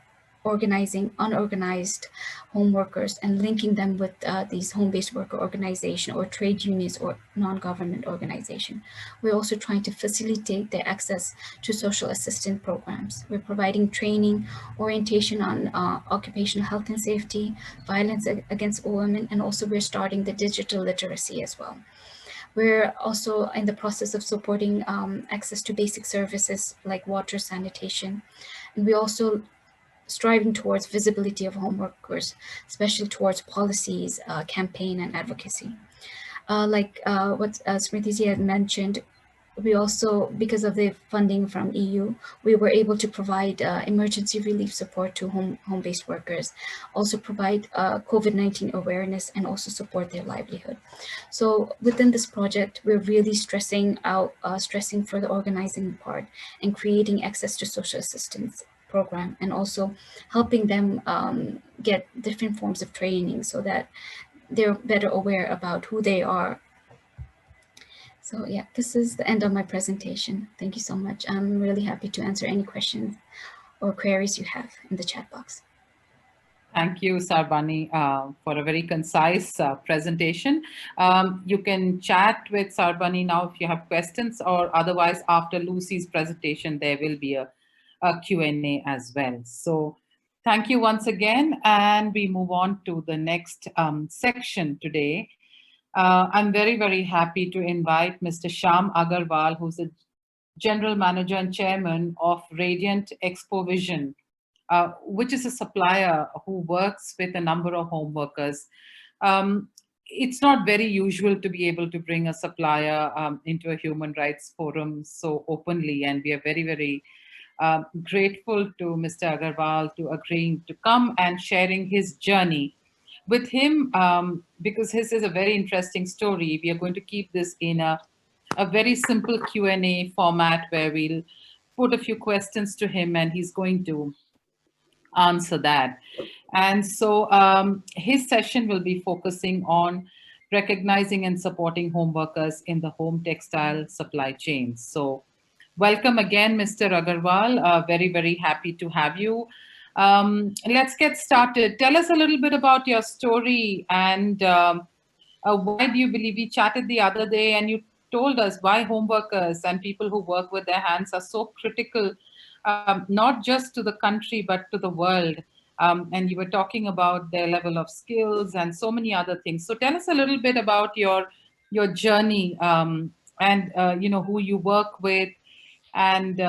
organizing unorganized home workers and linking them with these home-based worker organization or trade unions or non-government organization. We're also trying to facilitate their access to social assistance programs. We're providing training, orientation on occupational health and safety, violence against women, and also we're starting the digital literacy as well. We're also in the process of supporting access to basic services like water, sanitation, and we also striving towards visibility of home workers, especially towards policies, campaign, and advocacy. Like what Smriti had mentioned, we also, because of the funding from EU, we were able to provide emergency relief support to home-based workers, also provide COVID-19 awareness, and also support their livelihood. So within this project, we're really stressing for the organizing part and creating access to social assistance program, and also helping them get different forms of training so that they're better aware about who they are. So yeah, this is the end of my presentation. Thank you so much. I'm really happy to answer any questions or queries you have in the chat box. Thank you, Sarbani, for a very concise presentation. You can chat with Sarbani now if you have questions, or otherwise after Lucy's presentation, there will be a Q&A as well. So thank you once again, and we move on to the next section today. I'm very, very happy to invite Mr. Shyam Agarwal, who's the General Manager and Chairman of Radiant Expo Vision, which is a supplier who works with a number of home workers. It's not very usual to be able to bring a supplier into a human rights forum so openly, and we are very, very grateful to Mr. Agarwal to agreeing to come and sharing his journey. With him, because his is a very interesting story, we are going to keep this in a very simple Q&A format where we'll put a few questions to him and he's going to answer that. And so his session will be focusing on recognizing and supporting home workers in the home textile supply chain. So welcome again, Mr. Agarwal. Very, very happy to have you. Let's get started. Tell us a little bit about your story, and why do you believe, we chatted the other day and you told us why home workers and people who work with their hands are so critical, not just to the country, but to the world. And you were talking about their level of skills and so many other things. So tell us a little bit about your journey, and who you work with, and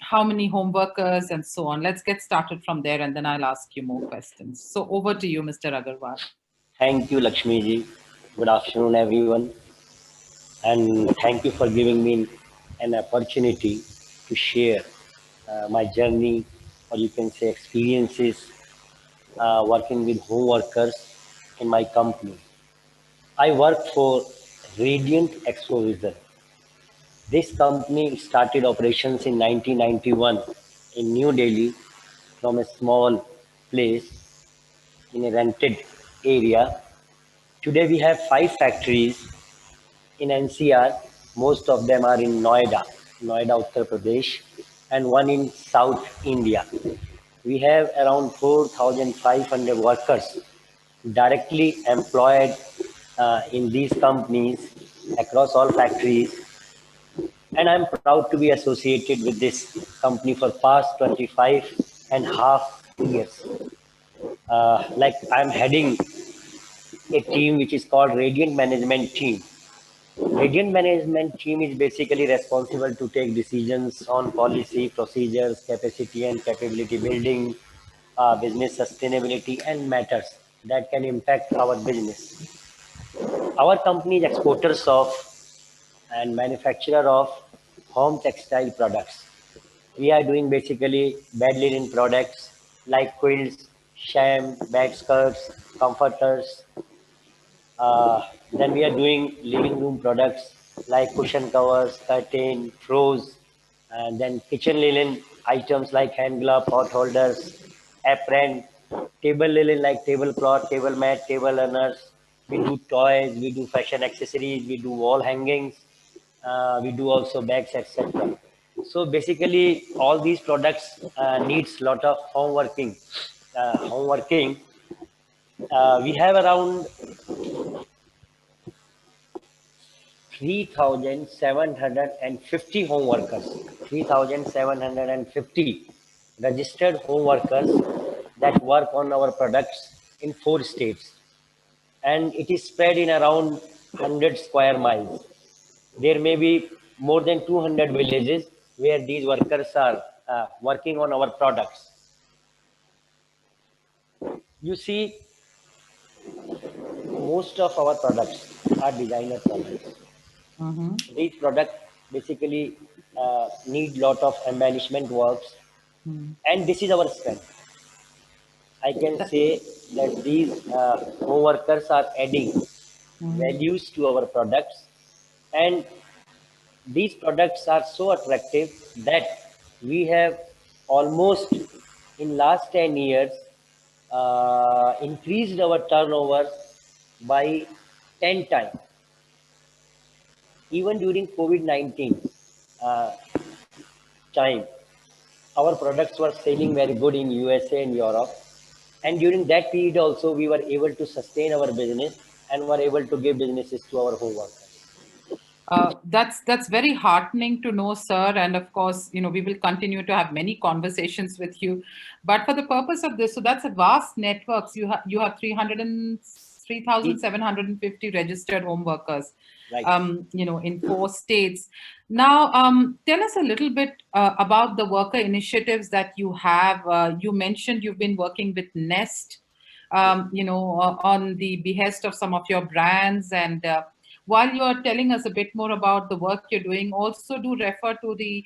how many home workers and so on. Let's get started from there, and then I'll ask you more questions. So over to you, Mr. Agarwal. Thank you, Lakshmi ji. Good afternoon, everyone. And thank you for giving me an opportunity to share my journey, or you can say experiences, working with home workers in my company. I work for Radiant Expo Vision. This company started operations in 1991 in New Delhi from a small place in a rented area. Today we have 5 factories in NCR. Most of them are in Noida, Uttar Pradesh, and one in South India. We have around 4,500 workers directly employed in these companies across all factories. And I'm proud to be associated with this company for past 25.5 years. Like I'm heading a team which is called Radiant Management Team. Radiant Management Team is basically responsible to take decisions on policy, procedures, capacity and capability building, business sustainability, and matters that can impact our business. Our company is exporters of and manufacturer of home textile products. We are doing basically bed linen products like quilts, sham, bed skirts, comforters. Then we are doing living room products like cushion covers, curtain, throws, and then kitchen linen items like hand glove, pot holders, apron, table linen like tablecloth, table mat, table runners. We do toys, we do fashion accessories, we do wall hangings, we do also bags, etc. So basically, all these products needs lot of home working. We have around 3,750 home workers, 3,750 registered home workers that work on our products in 4 states. And it is spread in around 100 square miles. There may be more than 200 villages where these workers are working on our products. You see, most of our products are designer products. These products basically need lot of embellishment works, and this is our strength. I can say that these home workers are adding values to our products, and these products are so attractive that we have almost in last 10 years increased our turnover by 10 times. Even during COVID-19 time, our products were selling very good in USA and Europe. And during that period also, we were able to sustain our business and were able to give businesses to our home workers. That's very heartening to know, sir. And of course, we will continue to have many conversations with you. But for the purpose of this, so that's a vast networks. You have 3,750 registered home workers, Right. in 4 states. Now, tell us a little bit about the worker initiatives that you have. You mentioned you've been working with Nest, on the behest of some of your brands. And while you are telling us a bit more about the work you're doing, also do refer to the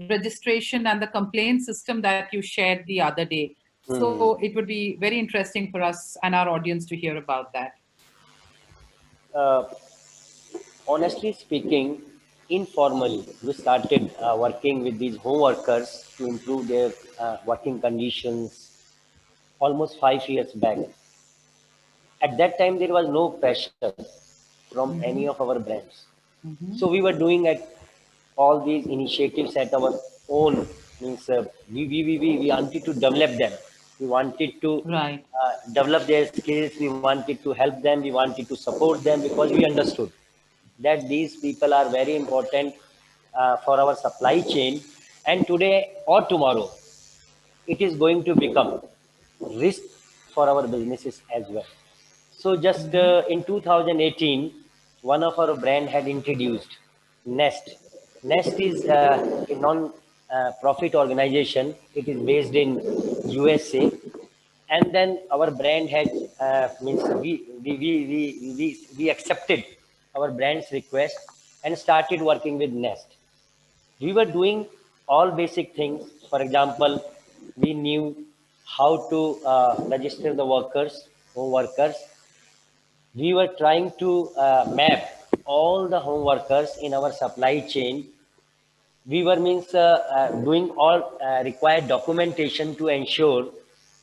registration and the complaint system that you shared the other day. So it would be very interesting for us and our audience to hear about that. Honestly speaking, informally, we started working with these home workers to improve their working conditions almost 5 years back. At that time, there was no pressure from any of our brands. So we were doing all these initiatives at our own. Means we wanted to develop them. We wanted to Right. develop their skills. We wanted to help them. We wanted to support them because we understood that these people are very important for our supply chain. And today or tomorrow, it is going to become risk for our businesses as well. So just in 2018, one of our brand had introduced Nest. Nest is a non-profit organization. It is based in USA. And then our brand had, means we accepted our brand's request and started working with Nest. We were doing all basic things. For example, we knew how to register the workers, home workers. We were trying to map all the home workers in our supply chain. We were doing all required documentation to ensure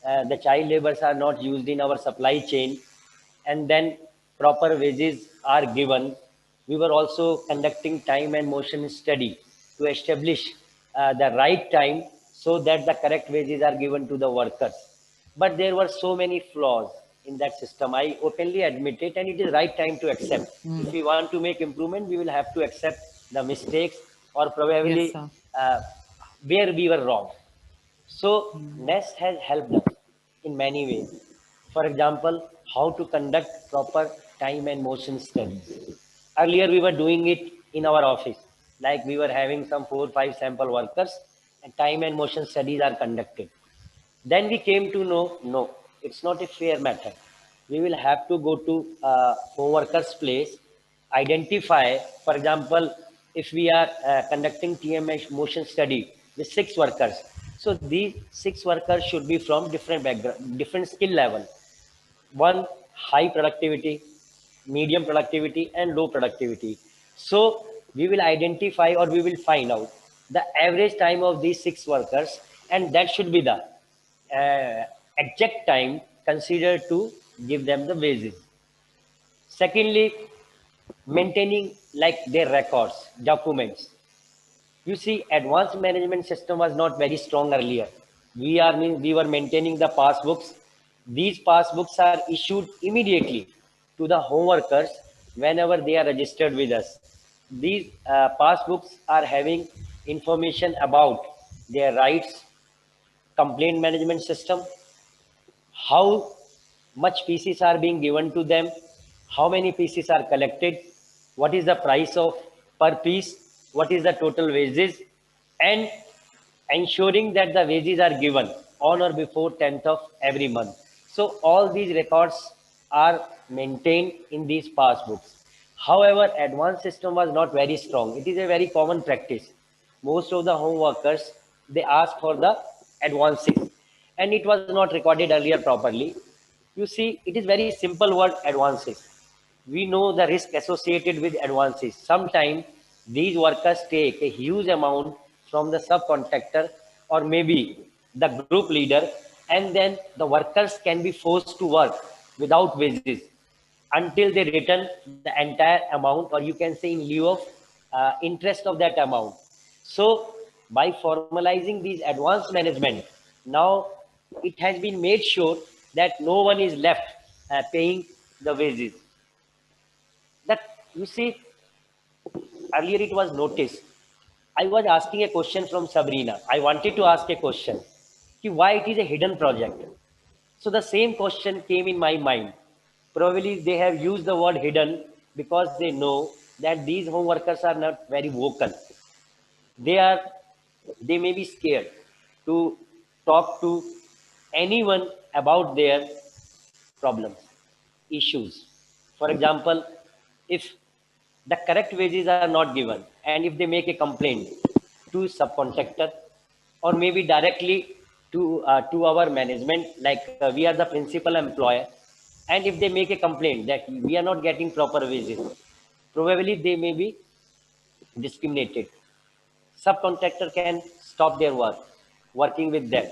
the child labors are not used in our supply chain, and then proper wages are given. We were also conducting time and motion study to establish the right time so that the correct wages are given to the workers. But there were so many flaws in that system. I openly admit it, and it is right time to accept. If we want to make improvement, we will have to accept the mistakes or probably Yes, sir. where we were wrong. So Nest has helped us in many ways. For example, how to conduct proper time and motion studies. Earlier we were doing it in our office, like we were having some 4 or 5 sample workers, and time and motion studies are conducted. Then we came to know, no, it's not a fair method. We will have to go to home workers' place, identify, for example, if we are conducting TMS motion study with 6 workers. So these 6 workers should be from different background, different skill level. One, high productivity, medium productivity, and low productivity. So we will identify, or we will find out the average time of these 6 workers, and that should be the exact time considered to give them the wages. Secondly, maintaining like their records, documents. You see, advanced management system was not very strong earlier. We were maintaining the passbooks. These passbooks are issued immediately to the home workers whenever they are registered with us. These passbooks are having information about their rights, complaint management system, how much pieces are being given to them, how many pieces are collected, what is the price of per piece, what is the total wages, and ensuring that the wages are given on or before 10th of every month. So all these records are maintained in these passbooks. However, advanced system was not very strong. It is a very common practice. Most of the home workers, they ask for the advances, and it was not recorded earlier properly. You see, it is very simple word, advances. We know the risk associated with advances. Sometimes these workers take a huge amount from the subcontractor, or maybe the group leader, and then the workers can be forced to work without wages until they return the entire amount, or you can say in lieu of interest of that amount. So by formalizing these advanced management, now it has been made sure that no one is left paying the wages. That, you see, earlier it was noticed. I was asking a question from Sabrina. I wanted to ask a question. Why it is a hidden project? So the same question came in my mind. Probably they have used the word hidden because they know that these home workers are not very vocal. They are, they may be scared to talk to anyone about their problems, issues. For example, if the correct wages are not given, and if they make a complaint to subcontractor, or maybe directly to our management, like we are the principal employer, and if they make a complaint that we are not getting proper wages, probably they may be discriminated. Subcontractor can stop their work, working with them,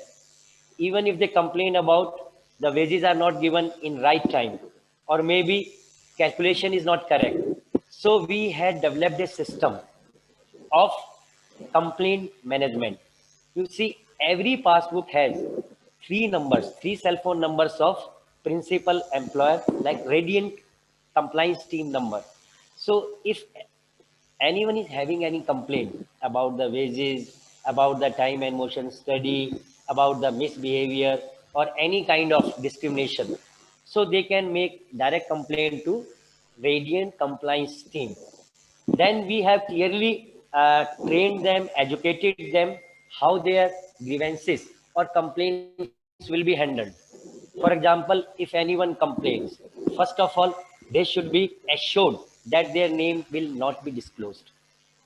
even if they complain about the wages are not given in right time, or maybe calculation is not correct. So we had developed a system of complaint management. You see, every passbook has three numbers, three cell phone numbers of principal employer, like radiant compliance team number. So if anyone is having any complaint about the wages, about the time and motion study, about the misbehavior, or any kind of discrimination, so they can make direct complaint to radiant compliance team. Then we have clearly trained them, educated them how their grievances or complaints will be handled. For example, if anyone complains, first of all, they should be assured that their name will not be disclosed.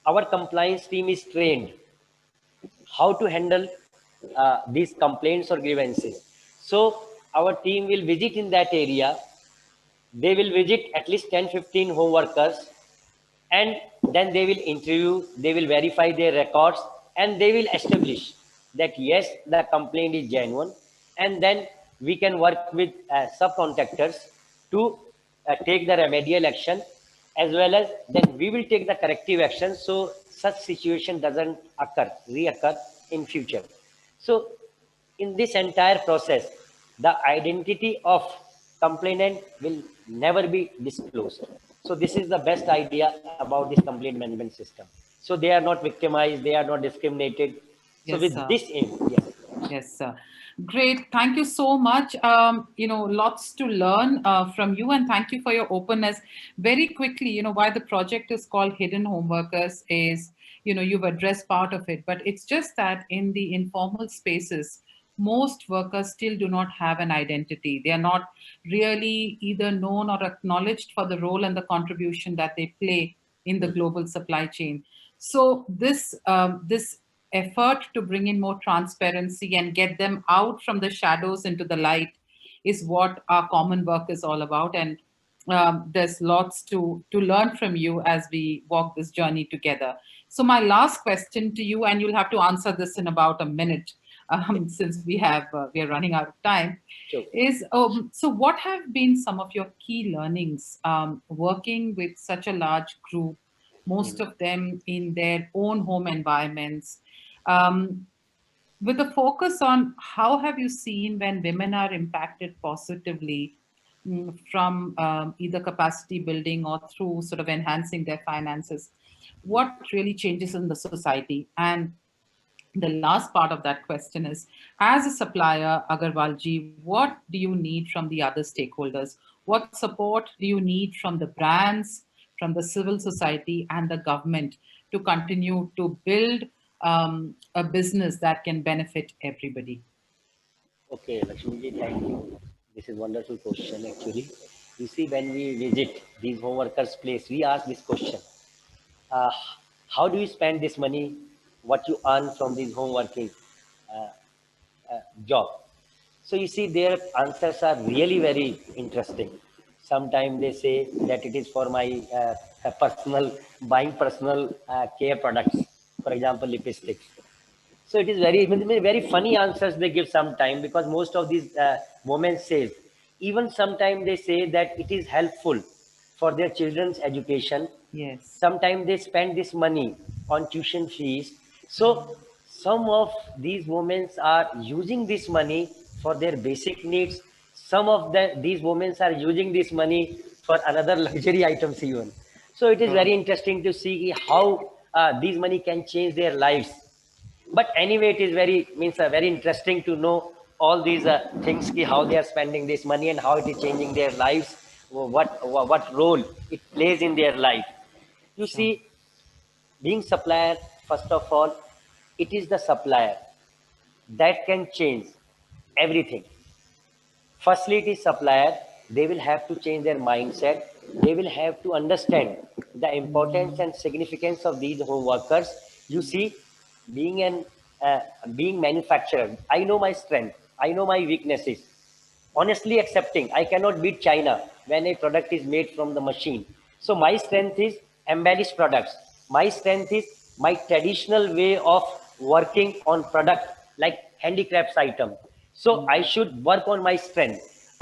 Our compliance team is trained how to handle these complaints or grievances. So our team will visit in that area. They will visit at least 10-15 home workers, and then they will interview, they will verify their records, and they will establish that yes, the complaint is genuine, and then we can work with subcontractors to take the remedial action, as well as then we will take the corrective action so such situation doesn't reoccur in future. So in this entire process, the identity of complainant will never be disclosed. So this is the best idea about this complaint management system. So they are not victimized, they are not discriminated. So Yes, with sir. this aim, yes. Yes, sir. Great. Thank you so much. Lots to learn from you, and thank you for your openness. Very quickly, why the project is called Hidden Home Workers is, you've addressed part of it, but it's just that in the informal spaces, most workers still do not have an identity. They are not really either known or acknowledged for the role and the contribution that they play in the global supply chain. So this effort to bring in more transparency and get them out from the shadows into the light is what our common work is all about. And there's lots to learn from you as we walk this journey together. So my last question to you, and you'll have to answer this in about a minute, since we are running out of time, Sure. is so what have been some of your key learnings working with such a large group, most of them in their own home environments, with a focus on how have you seen when women are impacted positively from either capacity building or through sort of enhancing their finances, what really changes in the society? And the last part of that question is, as a supplier, Agarwalji, what do you need from the other stakeholders? What support do you need from the brands, from the civil society and the government to continue to build a business that can benefit everybody? Okay, Lakshmiji, thank you. This is wonderful question actually. You see, when we visit these home workers' place, we ask this question. Uh, how do you spend this money, what you earn from this home working uh, job? So you see, their answers are really very interesting. Sometimes they say that it is for my personal, buying personal care products, for example, lipsticks. So it is very funny answers they give sometimes, because most of these women say, even sometimes they say that it is helpful for their children's education. Yes. Sometimes they spend this money on tuition fees. So some of these women are using this money for their basic needs. Some of these women are using this money for another luxury items even. So it is very interesting to see how these money can change their lives. But anyway, it is very interesting to know all these things, how they are spending this money and how it is changing their lives, what role it plays in their life. You Sure. see, being supplier, first of all, it is the supplier that can change everything. Firstly, it is supplier. They will have to change their mindset. They will have to understand the importance and significance of these home workers. You see, being an being manufacturer, I know my strength. I know my weaknesses. Honestly accepting, I cannot beat China when a product is made from the machine. So my strength is embellished products. My strength is my traditional way of working on product like handicrafts item. So I should work on my strength.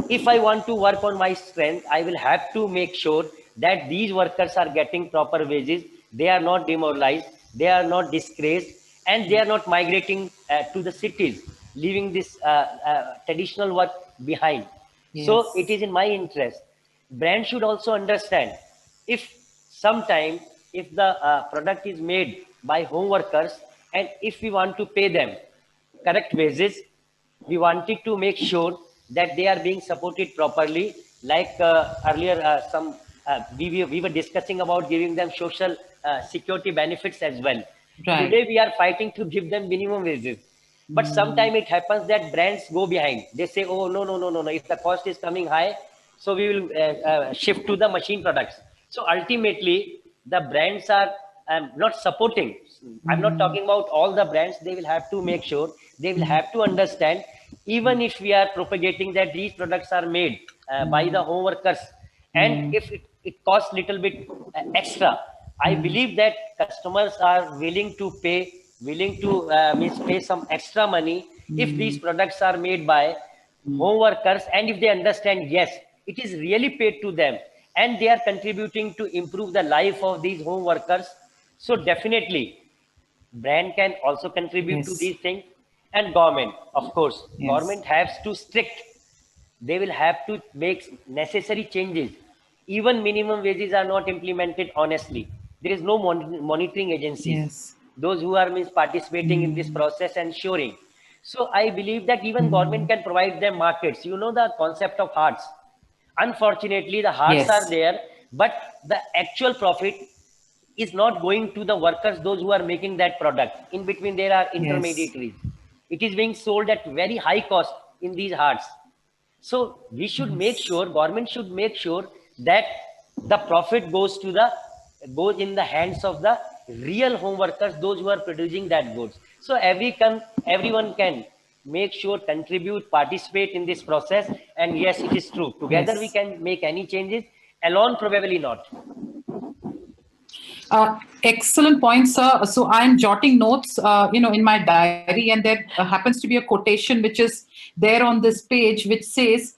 If I want to work on my strength, I will have to make sure that these workers are getting proper wages. They are not demoralized. They are not disgraced, and they are not migrating to the cities, leaving this traditional work behind. So it Yes. is in my interest. Brand should also understand, if sometime if the product is made by home workers, and if we want to pay them correct wages, we wanted to make sure that they are being supported properly. Like earlier, we were discussing about giving them social security benefits as well. Right. Today, we are fighting to give them minimum wages. But sometimes it happens that brands go behind. They say, oh, no, no, no, no, no. If the cost is coming high, so we will shift to the machine products. So ultimately, the brands are not supporting. I'm not talking about all the brands. They will have to make sure, they will have to understand, even if we are propagating that these products are made by the home workers, and if it costs little bit extra, I believe that customers are willing to means pay some extra money if these products are made by home workers, and if they understand, yes, it is really paid to them and they are contributing to improve the life of these home workers. So definitely brand can also contribute to Yes. these things. And government, of course, Yes. government has to strict, they will have to make necessary changes. Even minimum wages are not implemented honestly. There is no monitoring agencies, Yes. those who are means participating in this process and ensuring. So I believe that even government can provide them markets. You know the concept of hearts. Unfortunately, the hearts are Yes. there, but the actual profit is not going to the workers, those who are making that product. In between, there are Yes. intermediaries. It is being sold at very high cost in these hearts. So we should make Yes. sure, government should make sure that the profit goes in the hands of the real home workers, those who are producing that goods. So everyone can make sure, contribute, participate in this process. And yes, it is true. Together we Yes. can make any changes. Alone, probably not. Excellent point, sir. So I'm jotting notes, in my diary, and there happens to be a quotation which is there on this page, which says,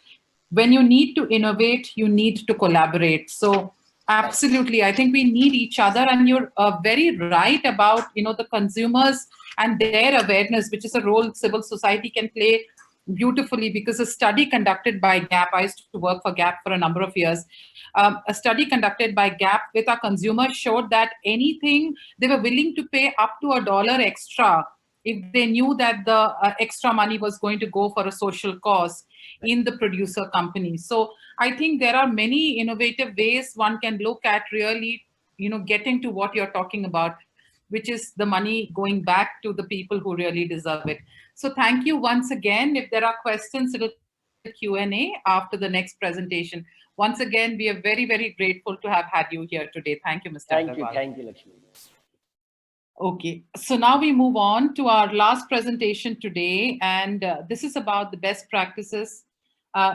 "When you need to innovate, you need to collaborate." So absolutely, I think we need each other, and you're very right about the consumers and their awareness, which is a role civil society can play beautifully, because a study conducted by GAP, I used to work for GAP for a number of years, a study conducted by GAP with our consumers showed that anything they were willing to pay up to $1 extra if they knew that the extra money was going to go for a social cause in the producer company. So I think there are many innovative ways one can look at really, getting to what you're talking about, which is the money going back to the people who really deserve it. So thank you once again. If there are questions, it'll be the Q&A after the next presentation. Once again, we are very, very grateful to have had you here today. Thank you, Mr. Agarwal. Thank you, Lakshmi. Okay, so now we move on to our last presentation today, and this is about the best practices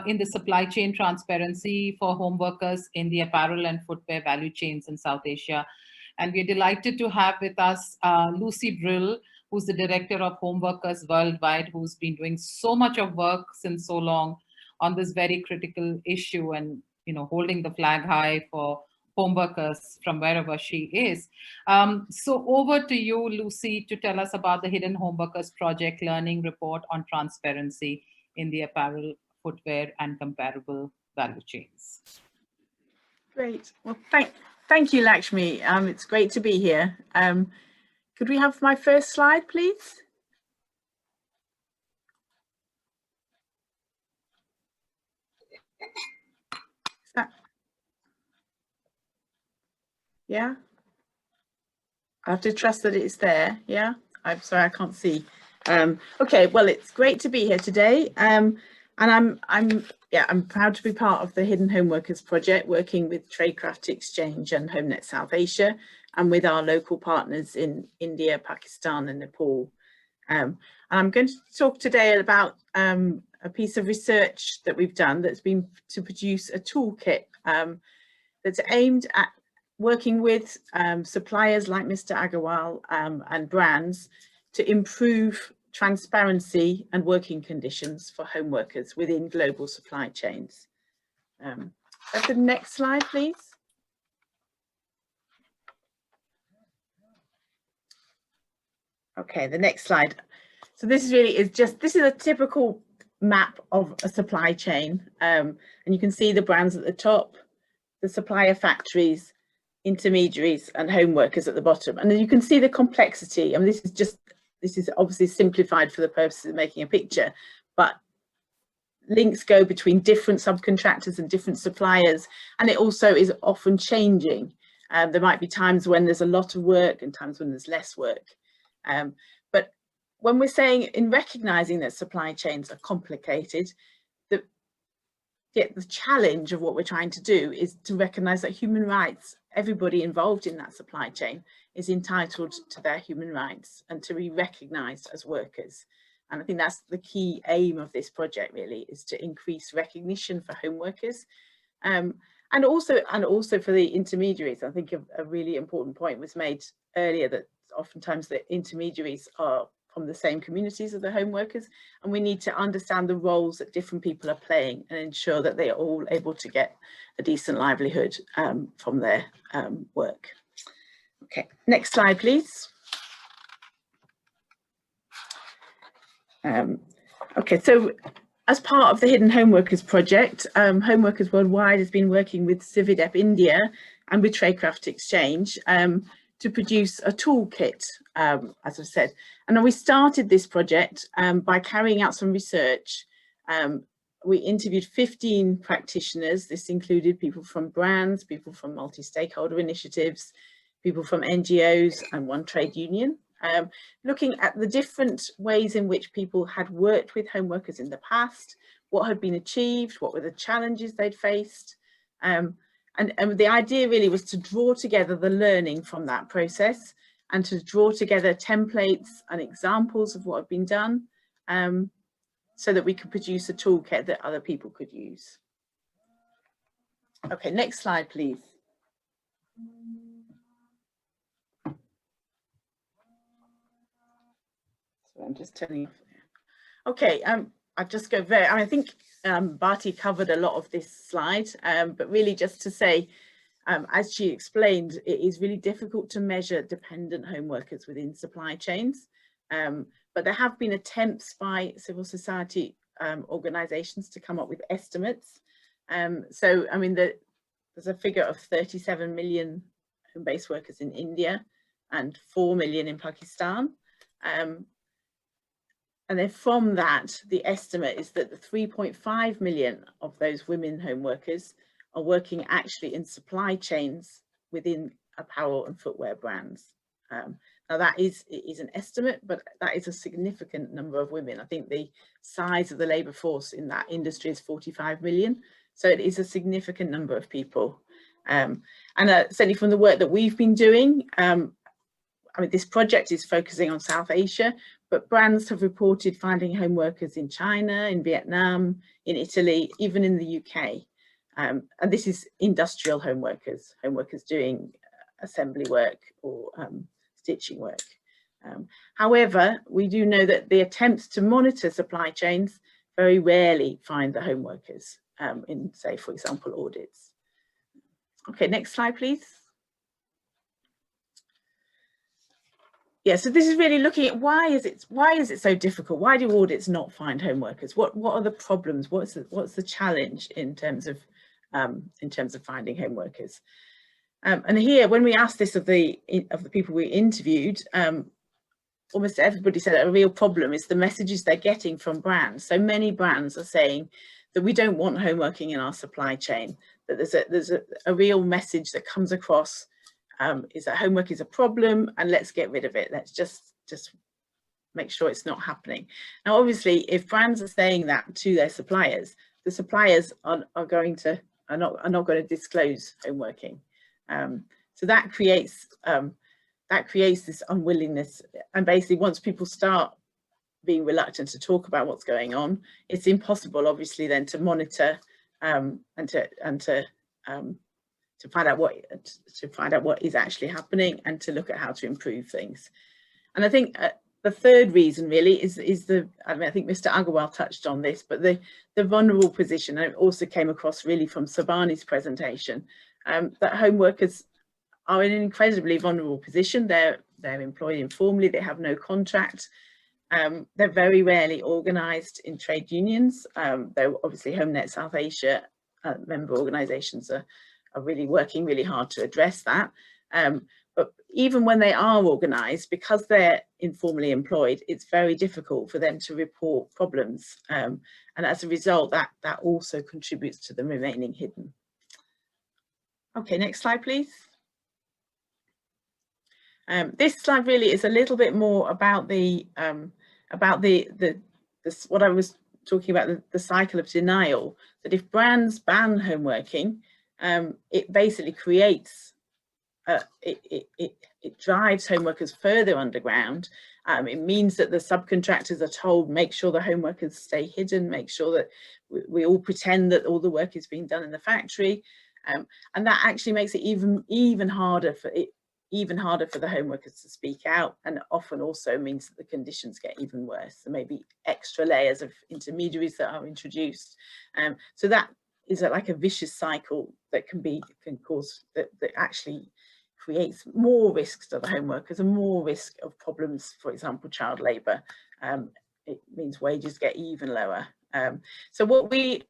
in the supply chain transparency for home workers in the apparel and footwear value chains in South Asia. And we're delighted to have with us Lucy Brill, who's the director of Home Workers Worldwide, who's been doing so much of work since so long on this very critical issue and, you know, holding the flag high for home workers from wherever she is. So over to you, Lucy, to tell us about the Hidden Home Workers Project Learning Report on Transparency in the Apparel, Footwear and Comparable Value Chains. Great. Well, thank you, Lakshmi. It's great to be here. Could we have my first slide, please? Yeah, I have to trust that it's there. Yeah, I'm sorry, I can't see. Okay, well, it's great to be here today, and I'm proud to be part of the Hidden Home Workers Project, working with Traidcraft Exchange and Homenet South Asia, and with our local partners in India, Pakistan, and Nepal. And I'm going to talk today about a piece of research that we've done that's been to produce a toolkit that's aimed at working with suppliers like Mr. Agarwal and brands to improve transparency and working conditions for home workers within global supply chains. That's the next slide, please. Okay, the next slide. So this is a typical map of a supply chain, and you can see the brands at the top, the supplier factories, intermediaries and home workers at the bottom. And then you can see the complexity. I mean, this is obviously simplified for the purposes of making a picture, but links go between different subcontractors and different suppliers, and it also is often changing. There might be times when there's a lot of work and times when there's less work. But when we're saying, in recognizing that supply chains are complicated, the challenge of what we're trying to do is to recognize that human rights, everybody involved in that supply chain is entitled to their human rights and to be recognized as workers. And I think that's the key aim of this project, really, is to increase recognition for home workers. And also for the intermediaries. I think a really important point was made earlier that oftentimes the intermediaries are from the same communities as the home workers, and we need to understand the roles that different people are playing and ensure that they are all able to get a decent livelihood from their work. Okay, next slide, please. Okay, so as part of the Hidden Home Workers Project, Home Workers Worldwide has been working with Cividep India and with Traidcraft Exchange to produce a toolkit, as I've said. And we started this project by carrying out some research. We interviewed 15 practitioners. This included people from brands, people from multi-stakeholder initiatives, people from NGOs and one trade union, looking at the different ways in which people had worked with home workers in the past, what had been achieved, what were the challenges they'd faced. And the idea really was to draw together the learning from that process and to draw together templates and examples of what had been done so that we could produce a toolkit that other people could use. Okay, next slide, please. So I'm just turning off there. Okay, I'll just go I think Bharti covered a lot of this slide, but really just to say, as she explained, it is really difficult to measure dependent home workers within supply chains, but there have been attempts by civil society organisations to come up with estimates. So, I mean, there's a figure of 37 million home-based workers in India and 4 million in Pakistan. And then from that, the estimate is that the 3.5 million of those women home workers are working actually in supply chains within apparel and footwear brands. Now that is an estimate, but that is a significant number of women. I think the size of the labour force in that industry is 45 million. So it is a significant number of people. And certainly from the work that we've been doing, I mean, this project is focusing on South Asia, but brands have reported finding home workers in China, in Vietnam, in Italy, even in the UK. And this is industrial home workers doing assembly work or stitching work. However, we do know that the attempts to monitor supply chains very rarely find the home workers in, say, for example, audits. Okay, next slide, please. Yeah, so this is really looking at why is it so difficult? Why do audits not find home workers? What are the problems? What's the challenge in terms of finding home workers? And here, when we asked this of the people we interviewed, almost everybody said that a real problem is the messages they're getting from brands. So many brands are saying that we don't want home working in our supply chain. That there's a real message that comes across. Is that homework is a problem and let's get rid of it. Let's just make sure it's not happening. Now, obviously, if brands are saying that to their suppliers, the suppliers are not going to disclose homeworking. So that creates this unwillingness. And basically, once people start being reluctant to talk about what's going on, it's impossible, obviously, then to monitor and to find out what is actually happening and to look at how to improve things. And I think the third reason really is I think Mr. Agarwal touched on this, but the vulnerable position, and it also came across really from Sabani's presentation, that home workers are in an incredibly vulnerable position. They're employed informally, they have no contract. They're very rarely organised in trade unions. Though obviously Homenet South Asia member organisations are really working really hard to address that. But even when they are organised, because they're informally employed, it's very difficult for them to report problems. And as a result, that also contributes to them remaining hidden. Okay, next slide, please. This slide really is a little bit more about what I was talking about, the cycle of denial, that if brands ban home working, it basically creates, it drives home workers further underground. It means that the subcontractors are told, make sure the home workers stay hidden, make sure that we all pretend that all the work is being done in the factory. And that actually makes it even harder for the home workers to speak out, and often also means that the conditions get even worse. There may be extra layers of intermediaries that are introduced. So that is like a vicious cycle that can cause that actually creates more risks to the home workers and more risk of problems, for example, child labour. It means wages get even lower. So what we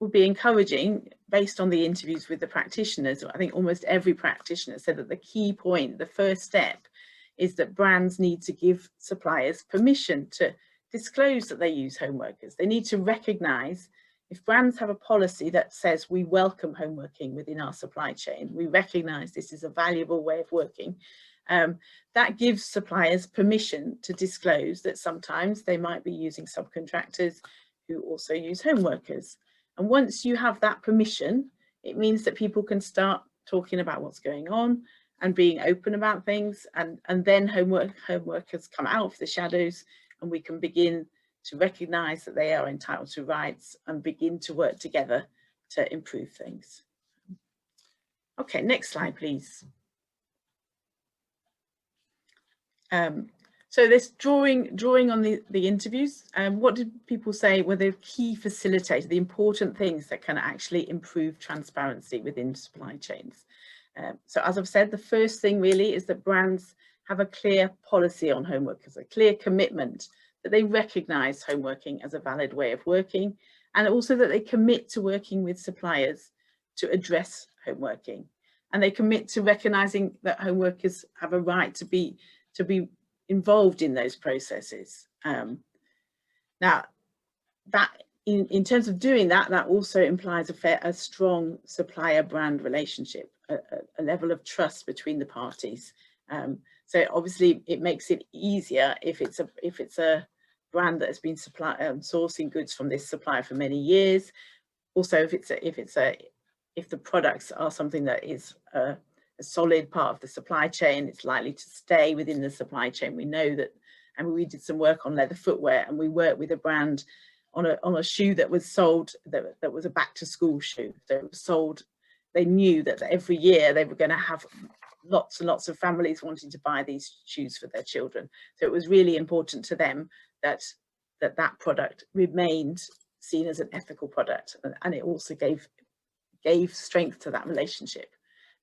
would be encouraging, based on the interviews with the practitioners, I think almost every practitioner said that the key point, the first step, is that brands need to give suppliers permission to disclose that they use home workers. They need to recognise, if brands have a policy that says we welcome home working within our supply chain, we recognise this is a valuable way of working, that gives suppliers permission to disclose that sometimes they might be using subcontractors who also use home workers. And once you have that permission, it means that people can start talking about what's going on and being open about things, and then home workers come out of the shadows, and we can begin to recognise that they are entitled to rights and begin to work together to improve things. Okay, next slide, please. So this drawing on the interviews, what did people say were the key facilitators, the important things that can actually improve transparency within supply chains? So as I've said, the first thing really is that brands have a clear policy on home workers, a clear commitment that they recognise home working as a valid way of working, and also that they commit to working with suppliers to address home working. And they commit to recognising that home workers have a right to be involved in those processes. Now, that in terms of doing that, that also implies a strong supplier brand relationship, a level of trust between the parties. So obviously it makes it easier if it's a brand that has been sourcing goods from this supplier for many years. Also, if the products are something that is a solid part of the supply chain, it's likely to stay within the supply chain. We know that, and we did some work on leather footwear, and we worked with a brand on a shoe that was sold, that was a back to school shoe. So it was sold, they knew that every year they were going to have lots and lots of families wanting to buy these shoes for their children. So it was really important to them that that product remained seen as an ethical product, and it also gave strength to that relationship.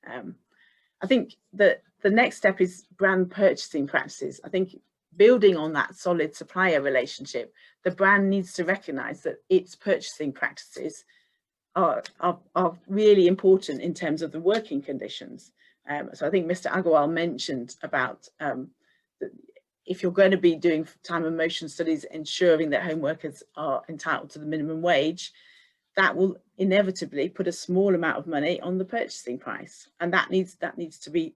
I think that the next step is brand purchasing practices. I think building on that solid supplier relationship, the brand needs to recognize that its purchasing practices are really important in terms of the working conditions. So I think Mr. Agarwal mentioned about if you're going to be doing time and motion studies, ensuring that home workers are entitled to the minimum wage, that will inevitably put a small amount of money on the purchasing price, and that needs to be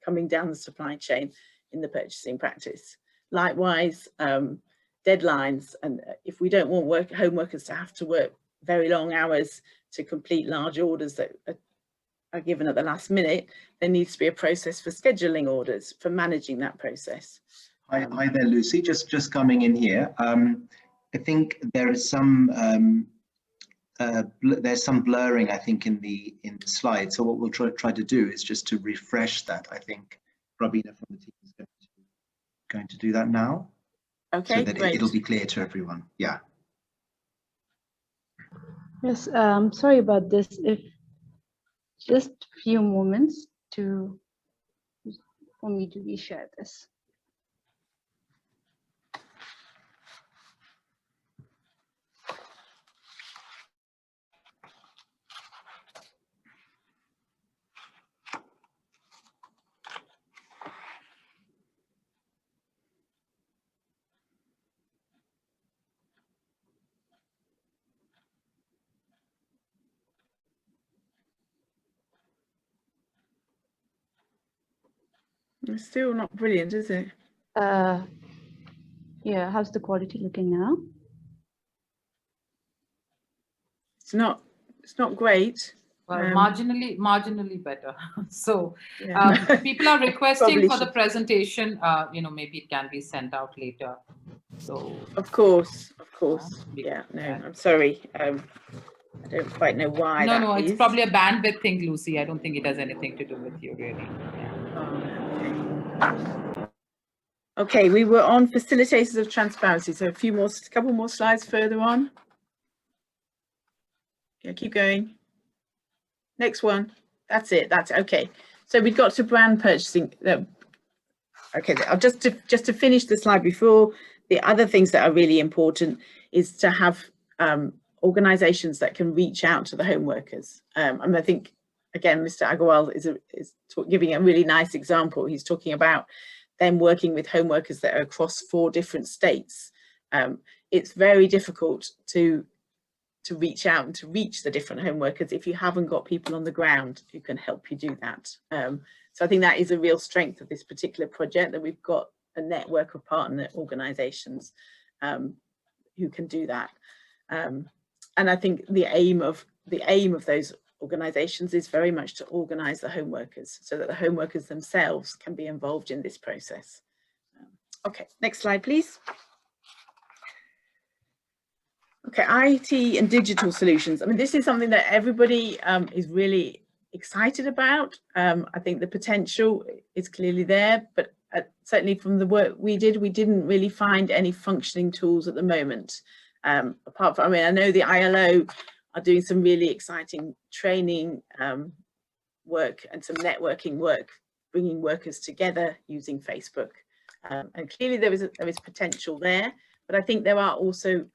coming down the supply chain in the purchasing practice. Likewise, deadlines, and if we don't want home workers to have to work very long hours to complete large orders that are given at the last minute, there needs to be a process for scheduling orders, for managing that process. Hi there, Lucy. Just coming in here. I think there is some there's some blurring, I think, in the slide. So what we'll try to do is just to refresh that. I think Rabina from the team is going to do that now. Okay, so that great. it'll be clear to everyone. Yeah. Yes, sorry about this. If just a few moments for me to reshare this. It's still not brilliant, is it? Yeah, how's the quality looking now? It's not great. Well, marginally better. So Yeah. people are requesting Probably for the should. presentation. Maybe it can be sent out later. So Of course. we Yeah. can No, do that. I'm sorry. I don't quite know why. No, it's is. probably a bandwidth thing, Lucy. I don't think it has anything to do with you, really. Yeah. Okay, we were on facilitators of transparency. So a couple more slides further on. Yeah, keep going. Next one. That's it. Okay. So we've got to brand purchasing. Okay, I'll just to finish the slide before, the other things that are really important is to have organisations that can reach out to the home workers. And I think, again, Mr. Agarwal is giving a really nice example. He's talking about them working with home workers that are across 4 different states. It's very difficult to reach out and to reach the different home workers if you haven't got people on the ground who can help you do that. So I think that is a real strength of this particular project, that we've got a network of partner organisations who can do that. And I think the aim of those organisations is very much to organise the home workers so that the home workers themselves can be involved in this process. Okay, next slide, please. Okay, IT and digital solutions. I mean, this is something that everybody is really excited about. I think the potential is clearly there, but certainly from the work we did, we didn't really find any functioning tools at the moment. Apart from, I know the ILO are doing some really exciting training work and some networking work, bringing workers together using Facebook. And clearly there is potential there, but I think there are also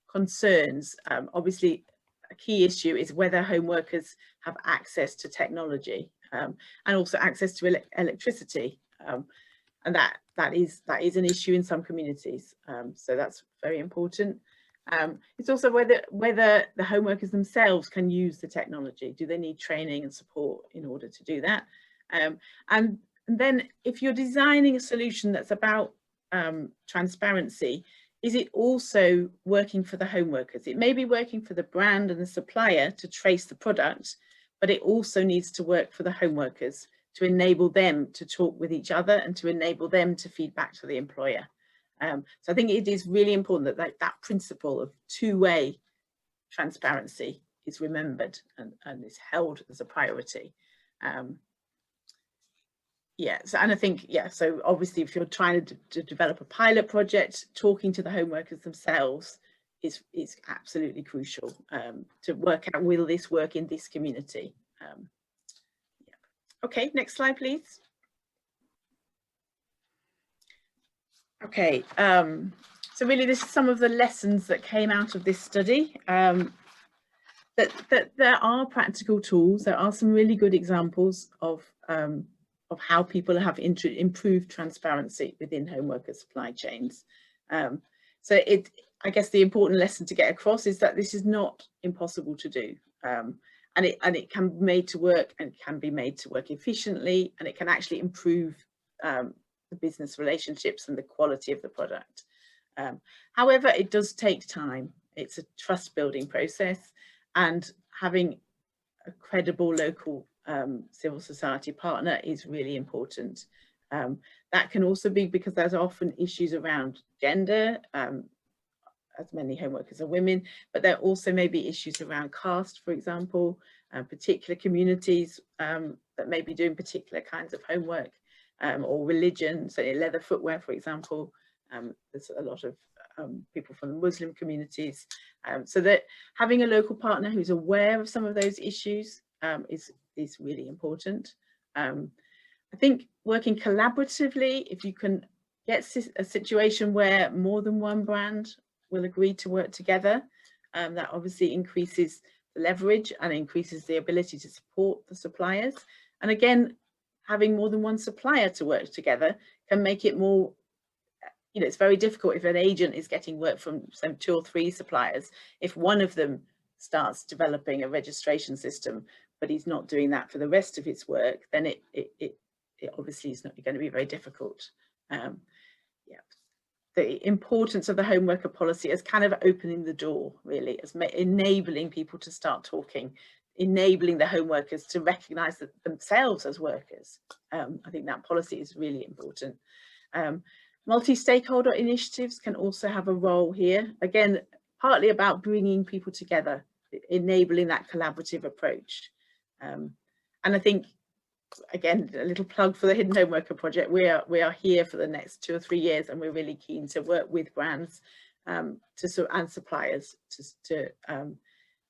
concerns. Obviously, a key issue is whether home workers have access to technology and also access to electricity, and that is an issue in some communities. So that's very important. It's also whether the home workers themselves can use the technology. Do they need training and support in order to do that? And then if you're designing a solution that's about transparency, is it also working for the home workers? It may be working for the brand and the supplier to trace the product, but it also needs to work for the home workers to enable them to talk with each other and to enable them to feed back to the employer. So I think it is really important that that principle of two-way transparency is remembered and is held as a priority. Yeah, so, and I think, yeah, so obviously if you're trying to develop a pilot project, talking to the home workers themselves is absolutely crucial to work out, will this work in this community? Yeah. Okay, next slide, please. Okay, so really this is some of the lessons that came out of this study. That there are practical tools, there are some really good examples of how people have improved transparency within home worker supply chains. So I guess the important lesson to get across is that this is not impossible to do, and it can be made to work, and can be made to work efficiently, and it can actually improve the business relationships and the quality of the product. However, it does take time. It's a trust building process, and having a credible local civil society partner is really important. That can also be because there's often issues around gender, as many home workers are women, but there also may be issues around caste, for example, particular communities that may be doing particular kinds of homework, or religion, so leather footwear, for example. There's a lot of people from the Muslim communities, so that having a local partner who's aware of some of those issues is really important. I think working collaboratively, if you can get a situation where more than one brand will agree to work together, that obviously increases the leverage and increases the ability to support the suppliers. And again, having more than one supplier to work together can make it more, you know, it's very difficult if an agent is getting work from some 2 or 3 suppliers. If one of them starts developing a registration system, but he's not doing that for the rest of his work, then it obviously is not going to be very difficult. Yeah, the importance of the home worker policy as kind of opening the door, really, as enabling people to start talking, enabling the home workers to recognise themselves as workers. I think that policy is really important. Multi-stakeholder initiatives can also have a role here. Again, partly about bringing people together, enabling that collaborative approach. And I think, again, a little plug for the Hidden Home Worker Project. We are here for the next 2 or 3 years, and we're really keen to work with brands and suppliers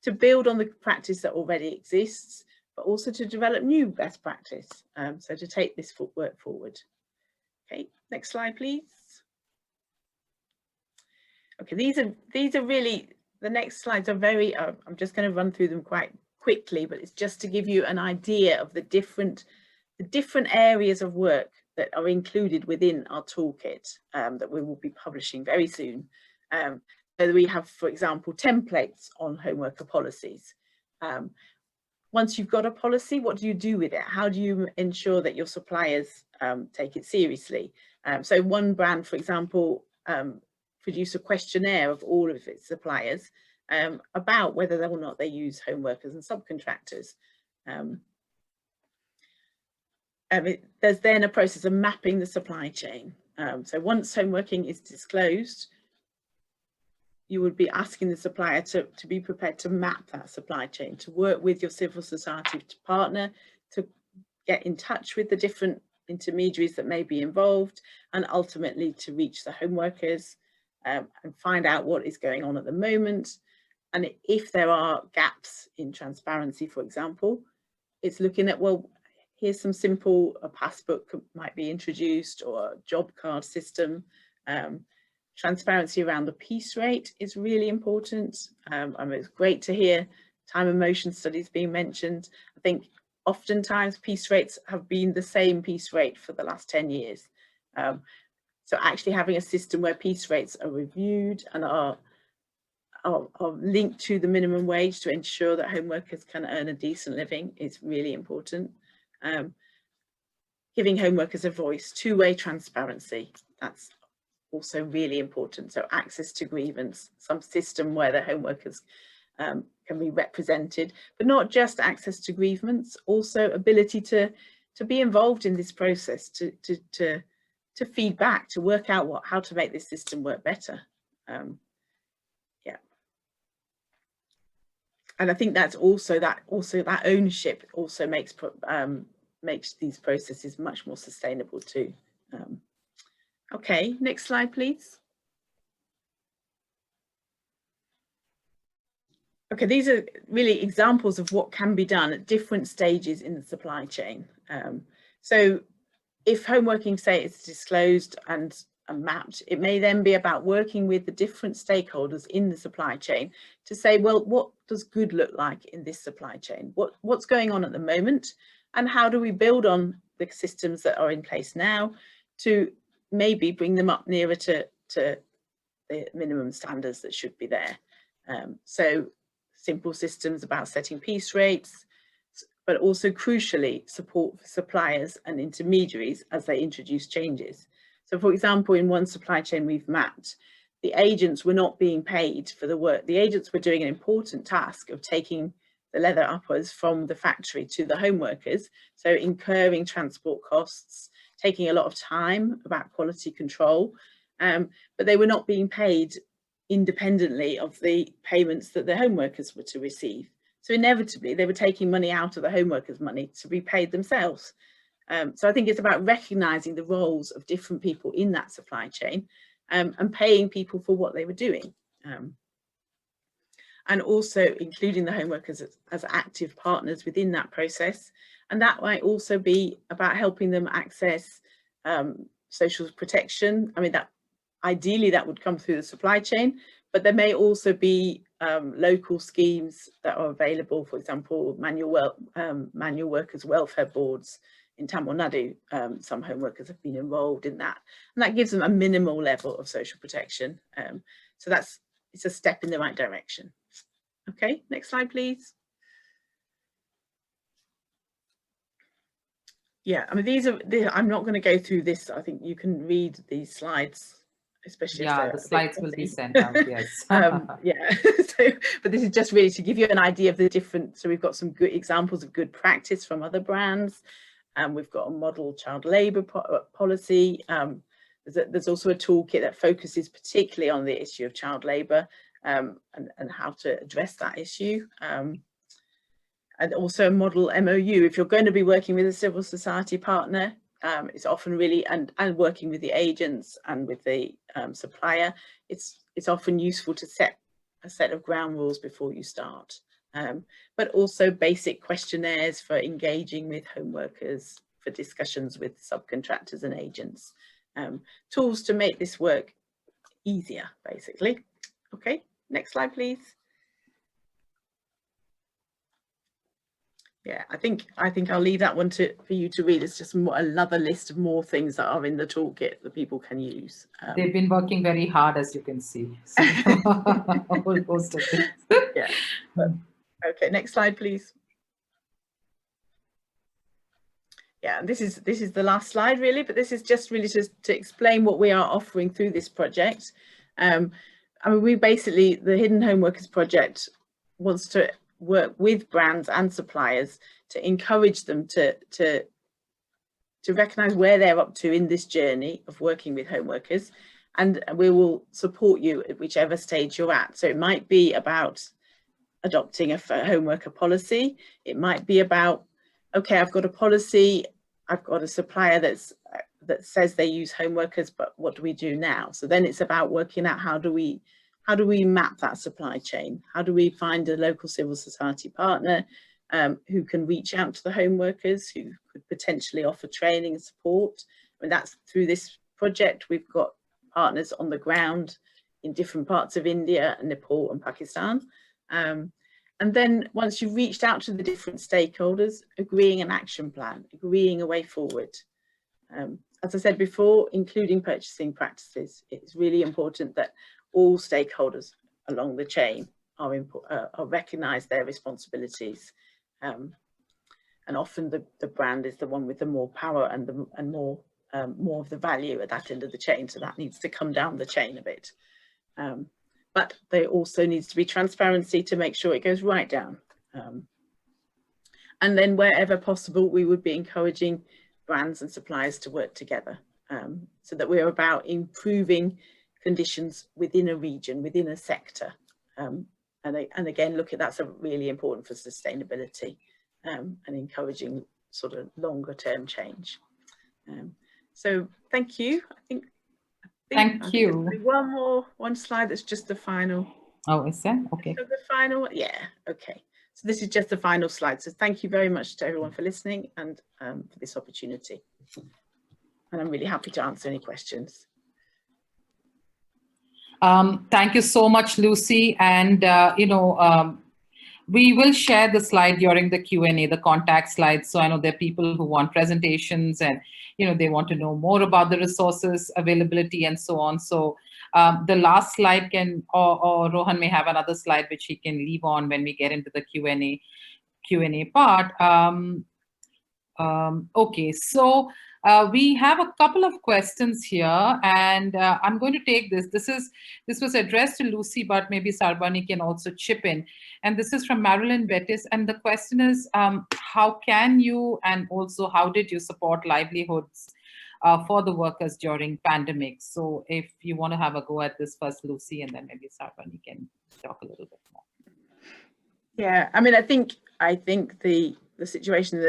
to build on the practice that already exists, but also to develop new best practice. So to take this work forward. Okay, next slide, please. Okay, these are really, the next slides are very, I'm just going to run through them quite quickly, but it's just to give you an idea of the different areas of work that are included within our toolkit that we will be publishing very soon. So we have, for example, templates on home worker policies. Once you've got a policy, what do you do with it? How do you ensure that your suppliers take it seriously? So one brand, for example, produce a questionnaire of all of its suppliers about whether or not they use home workers and subcontractors. There's then a process of mapping the supply chain. So once home working is disclosed, you would be asking the supplier to be prepared to map that supply chain, to work with your civil society partner, to get in touch with the different intermediaries that may be involved, and ultimately to reach the home workers and find out what is going on at the moment. And if there are gaps in transparency, for example, it's looking at, well, here's some simple, a passbook might be introduced, or a job card system. Transparency around the piece rate is really important. I mean, it's great to hear time and motion studies being mentioned. I think oftentimes piece rates have been the same piece rate for the last 10 years. So actually having a system where piece rates are reviewed and are linked to the minimum wage to ensure that home workers can earn a decent living is really important. Giving home workers a voice, two-way transparency, that's also really important. So access to grievance, some system where the home workers can be represented, but not just access to grievance, also ability to be involved in this process, to feed back, to work out how to make this system work better. Yeah, and I think that's also that ownership also makes makes these processes much more sustainable too. Okay, next slide, please. Okay, these are really examples of what can be done at different stages in the supply chain. So if homeworking, say, is disclosed and mapped, it may then be about working with the different stakeholders in the supply chain to say, well, what does good look like in this supply chain? What's going on at the moment? And how do we build on the systems that are in place now to maybe bring them up nearer to the minimum standards that should be there? So simple systems about setting piece rates, but also crucially support for suppliers and intermediaries as they introduce changes. So for example, in one supply chain we've mapped, the agents were not being paid for the work. The agents were doing an important task of taking the leather uppers from the factory to the home workers, so incurring transport costs, taking a lot of time about quality control, but they were not being paid independently of the payments that the home workers were to receive. So inevitably they were taking money out of the home workers' money to be paid themselves. So I think it's about recognising the roles of different people in that supply chain and paying people for what they were doing. And also including the home workers as active partners within that process. And that might also be about helping them access social protection. I mean, that ideally that would come through the supply chain, but there may also be local schemes that are available. For example, manual workers welfare boards in Tamil Nadu. Some home workers have been enrolled in that, and that gives them a minimal level of social protection. So it's a step in the right direction. Okay, next slide, please. Yeah, I mean, I'm not going to go through this. I think you can read these slides, especially the slides will be sent out. Yes. Yeah. But this is just really to give you an idea of the different. So we've got some good examples of good practice from other brands, and we've got a model child labour policy. There's also a toolkit that focuses particularly on the issue of child labour and how to address that issue. And also a model MOU. If you're going to be working with a civil society partner, it's often really, and working with the agents and with the supplier, it's often useful to set a set of ground rules before you start. But also basic questionnaires for engaging with home workers, for discussions with subcontractors and agents. Tools to make this work easier, basically. Okay, next slide, please. Yeah, I think I'll leave that one for you to read. It's just another list of more things that are in the toolkit that people can use. They've been working very hard, as you can see. So, a whole host of things. Yeah. Okay, next slide, please. Yeah, this is the last slide really, but this is just really to explain what we are offering through this project. I mean, we basically, the Hidden Home Workers project wants to work with brands and suppliers to encourage them to recognise where they're up to in this journey of working with home workers, and we will support you at whichever stage you're at. So it might be about adopting a home worker policy. It might be about, okay, I've got a policy, I've got a supplier that says they use home workers, but what do we do now? So then it's about working out how do we map that supply chain? How do we find a local civil society partner who can reach out to the home workers, who could potentially offer training and support? I mean, that's through this project. We've got partners on the ground in different parts of India, Nepal and Pakistan. And then once you've reached out to the different stakeholders, agreeing an action plan, agreeing a way forward. As I said before, including purchasing practices. It's really important that all stakeholders along the chain are recognise their responsibilities, and often the brand is the one with the more power and more of the value at that end of the chain, so that needs to come down the chain a bit. But there also needs to be transparency to make sure it goes right down. And then wherever possible, we would be encouraging brands and suppliers to work together, so that we're about improving conditions within a region, within a sector. And again, that's really important for sustainability, and encouraging sort of longer term change. So thank you. I think Thank you. One slide that's just the final. Oh, is that? Okay. So the final, yeah, okay. So this is just the final slide. So thank you very much to everyone for listening and for this opportunity. And I'm really happy to answer any questions. Thank you so much, Lucy. And, we will share the slide during the Q&A, the contact slide. So I know there are people who want presentations and, they want to know more about the resources availability and so on. So the last slide can, or Rohan may have another slide which he can leave on when we get into the Q&A part. Okay, so we have a couple of questions here, and I'm going to take this. This was addressed to Lucy, but maybe Sarbani can also chip in. And this is from Marilyn Bettis, and the question is, how can you, and also how did you support livelihoods for the workers during pandemic? So if you want to have a go at this first, Lucy, and then maybe Sarbani can talk a little bit more. Yeah, I mean, I think the situation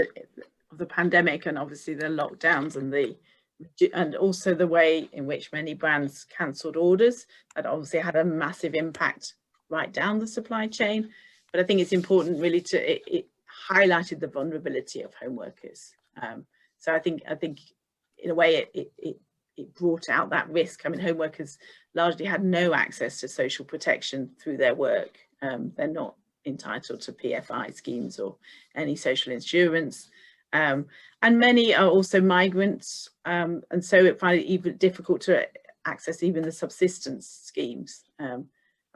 of the pandemic, and obviously the lockdowns and also the way in which many brands cancelled orders, that obviously had a massive impact right down the supply chain. But I think it's important really it highlighted the vulnerability of home workers. So I think in a way it brought out that risk. I mean, home workers largely had no access to social protection through their work. They're not entitled to PFI schemes or any social insurance. And many are also migrants, and so it finds it even difficult to access even the subsistence schemes. I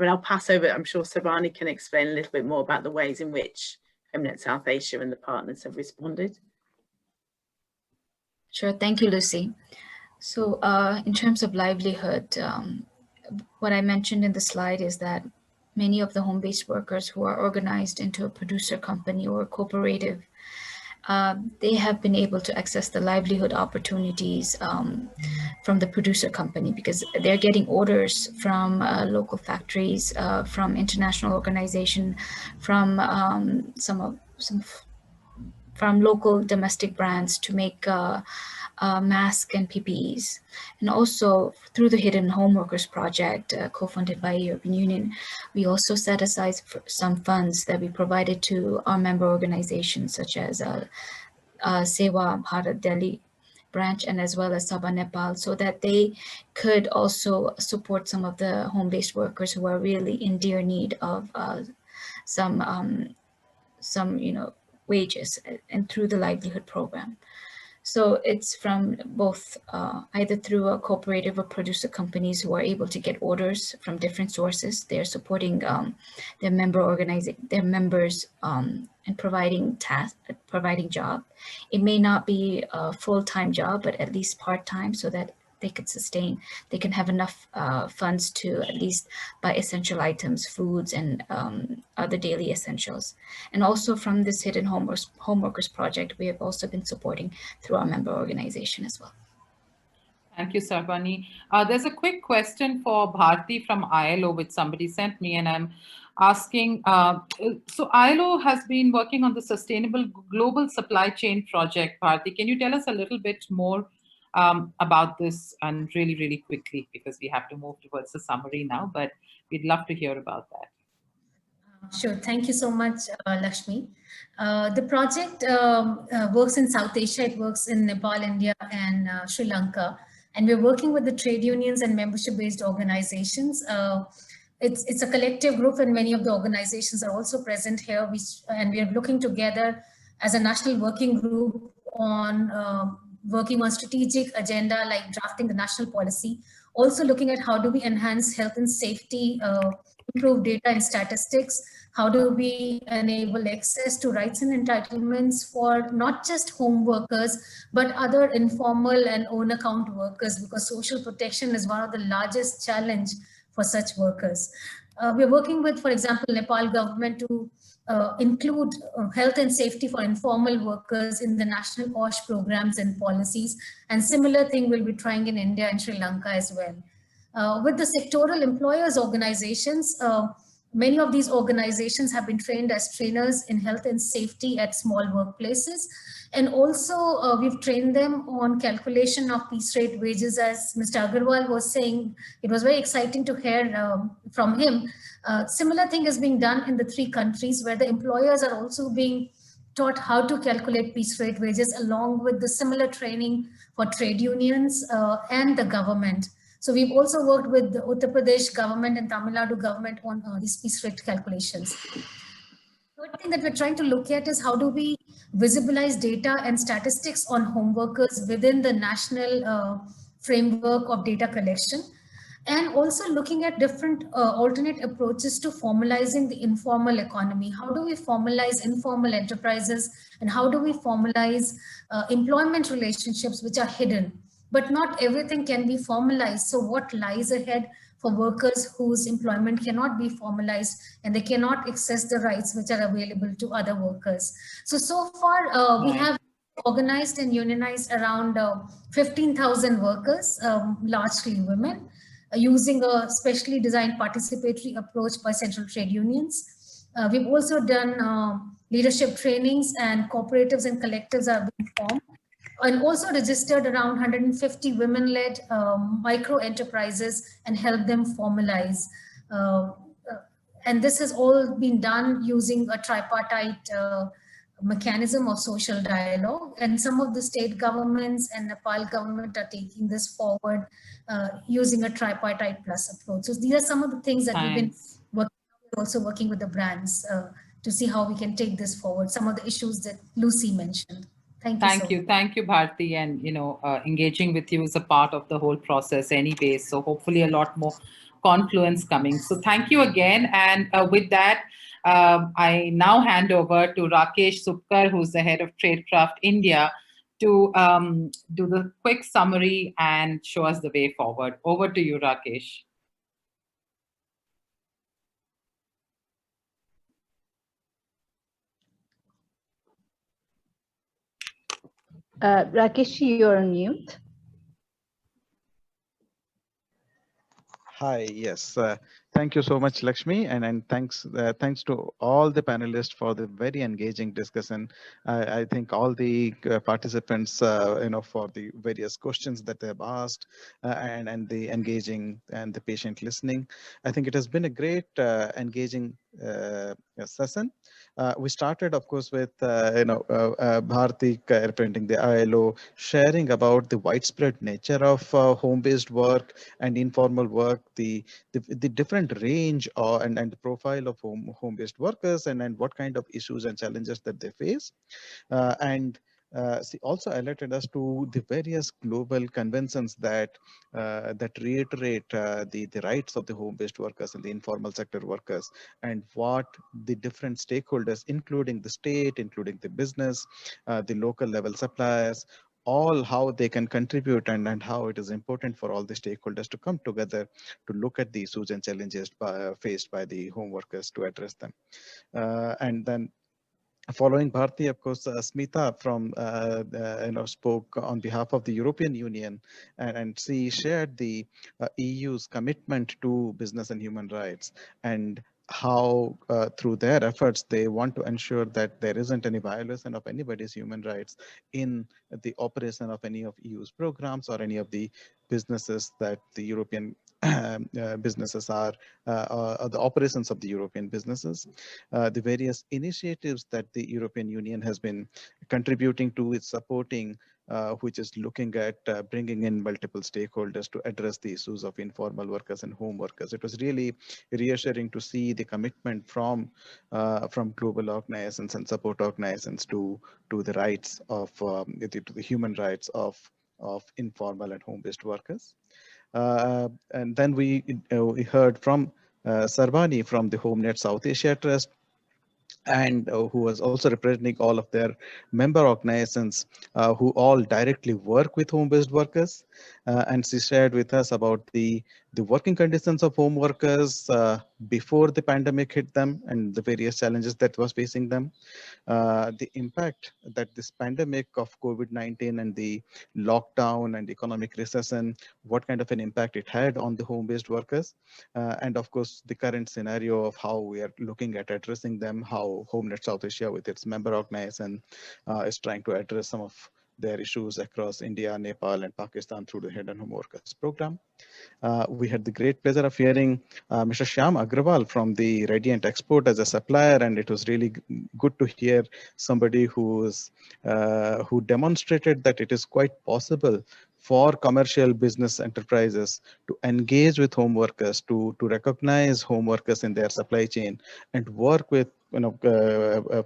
mean, I'll pass over, I'm sure Sarbani can explain a little bit more about the ways in which Homenet South Asia and the partners have responded. Sure, thank you, Lucy. So in terms of livelihood, what I mentioned in the slide is that many of the home-based workers who are organized into a producer company or a cooperative, they have been able to access the livelihood opportunities from the producer company, because they're getting orders from local factories, from international organization, from from local domestic brands to make masks and PPEs. And also through the Hidden Home Workers Project, co-funded by European Union, we also set aside some funds that we provided to our member organizations such as Sewa Bharat Delhi branch and as well as Sabha Nepal, so that they could also support some of the home-based workers who are really in dear need of some wages and through the livelihood program. So it's from both either through a cooperative or producer companies who are able to get orders from different sources. They're supporting their members and providing job. It may not be a full-time job, but at least part-time, so that they could sustain, they can have enough funds to at least buy essential items, foods, and other daily essentials. And also from this Hidden Home Workers Project, we have also been supporting through our member organization as well. Thank you, Sarbani. There's a quick question for Bharti from ILO, which somebody sent me, and I'm asking, so ILO has been working on the Sustainable Global Supply Chain Project. Bharti, can you tell us a little bit more about this, and really, really quickly, because we have to move towards the summary now, but we'd love to hear about that. Sure, thank you so much, Lakshmi. The project works in South Asia. It works in Nepal, India, and Sri Lanka. And we're working with the trade unions and membership-based organizations. It's a collective group, and many of the organizations are also present here. And we are looking together as a national working group on working on strategic agenda like drafting the national policy, also looking at how do we enhance health and safety, improve data and statistics, how do we enable access to rights and entitlements for not just home workers, but other informal and own account workers, because social protection is one of the largest challenge for such workers. We're working with, for example, Nepal government to include health and safety for informal workers in the national OSH programs and policies. And similar thing we'll be trying in India and Sri Lanka as well. With the sectoral employers organizations, Many of these organizations have been trained as trainers in health and safety at small workplaces. And also we've trained them on calculation of piece rate wages. As Mr. Agarwal was saying, it was very exciting to hear from him. Similar thing is being done in the 3 countries where the employers are also being taught how to calculate piece rate wages, along with the similar training for trade unions and the government. So we've also worked with the Uttar Pradesh government and Tamil Nadu government on these piece rate calculations. Third thing that we're trying to look at is how do we visualize data and statistics on home workers within the national framework of data collection, and also looking at different alternate approaches to formalizing the informal economy. How do we formalize informal enterprises, and how do we formalize employment relationships which are hidden? But not everything can be formalized. So what lies ahead for workers whose employment cannot be formalized and they cannot access the rights which are available to other workers? So far we have organized and unionized around 15,000 workers, largely women, using a specially designed participatory approach by central trade unions. We've also done leadership trainings, and cooperatives and collectives are being formed, and also registered around 150 women-led micro enterprises and helped them formalize. And this has all been done using a tripartite mechanism of social dialogue. And some of the state governments and Nepal government are taking this forward using a tripartite plus approach. So these are some of the things that we've been also working with the brands to see how we can take this forward. Some of the issues that Lucy mentioned. Thank you. Thank you, Bharti. And, engaging with you is a part of the whole process anyway. So hopefully a lot more confluence coming. So thank you again. And with that, I now hand over to Rakesh Supkar, who's the head of Traidcraft India, to do the quick summary and show us the way forward. Over to you, Rakesh. Rakesh, you're on mute. Hi, yes. Thank you so much, Lakshmi, and thanks to all the panelists for the very engaging discussion. I think all the participants, for the various questions that they have asked, and the engaging and the patient listening. I think it has been a great engaging session. We started, of course, with Bharti representing the ILO, sharing about the widespread nature of home-based work and informal work, the different range and the profile of home-based workers, and what kind of issues and challenges that they face, she also alerted us to the various global conventions that reiterate the rights of the home-based workers and the informal sector workers, and what the different stakeholders, including the state, including the business, the local level suppliers, all how they can contribute, and how it is important for all the stakeholders to come together to look at the issues and challenges faced by the home workers to address them. And then following Bharti, of course, Smita from spoke on behalf of the European Union, and she shared the EU's commitment to business and human rights, and how through their efforts they want to ensure that there isn't any violation of anybody's human rights in the operation of any of EU's programs or any of the businesses that the European businesses are, or the operations of the European businesses. The various initiatives that the European Union has been contributing to, its supporting, which is looking at bringing in multiple stakeholders to address the issues of informal workers and home workers. It was really reassuring to see the commitment from global organizations and support organizations to the rights of to the human rights of informal and home-based workers. And then we heard from Sarvani from the Homenet South Asia Trust, and who was also representing all of their member organizations who all directly work with home-based workers. and she shared with us about the working conditions of home workers before the pandemic hit them and the various challenges that was facing them. The impact that this pandemic of COVID-19 and the lockdown and economic recession, what kind of an impact it had on the home-based workers, and of course the current scenario of how we are looking at addressing them, how Homenet South Asia with its member organization is trying to address some of their issues across India, Nepal, and Pakistan through the Hidden Home Workers program. We had the great pleasure of hearing Mr. Shyam Agrawal from the Radiant Export as a supplier, and it was really good to hear somebody who demonstrated that it is quite possible for commercial business enterprises to engage with home workers, to recognize home workers in their supply chain, and work with,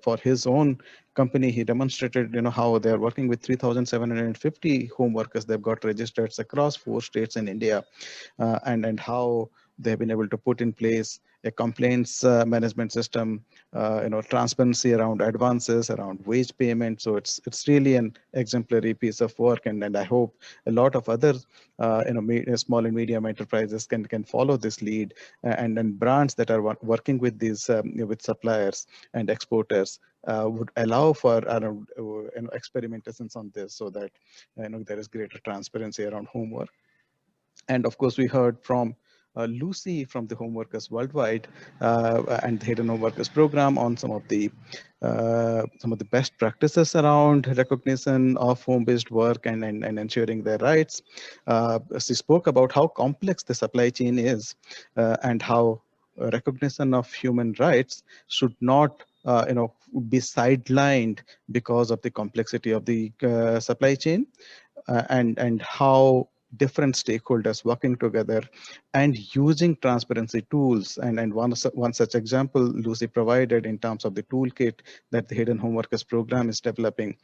for his own company, he demonstrated, how they're working with 3,750 home workers. They've got registered across 4 states in India, and how they've been able to put in place a complaints management system, transparency around advances, around wage payment. So it's really an exemplary piece of work, and I hope a lot of other small and medium enterprises can follow this lead, and brands that are working with these with suppliers and exporters would allow for experimentations on this, so that there is greater transparency around homework. And of course, we heard from Lucy from the Home Workers Worldwide and the Hidden Home Workers Program on some of the best practices around recognition of home-based work and ensuring their rights. She spoke about how complex the supply chain is, and how recognition of human rights should not be sidelined because of the complexity of the supply chain, and how different stakeholders working together and using transparency tools. And one such example Lucy provided in terms of the toolkit that the Hidden Home Workers program is developing,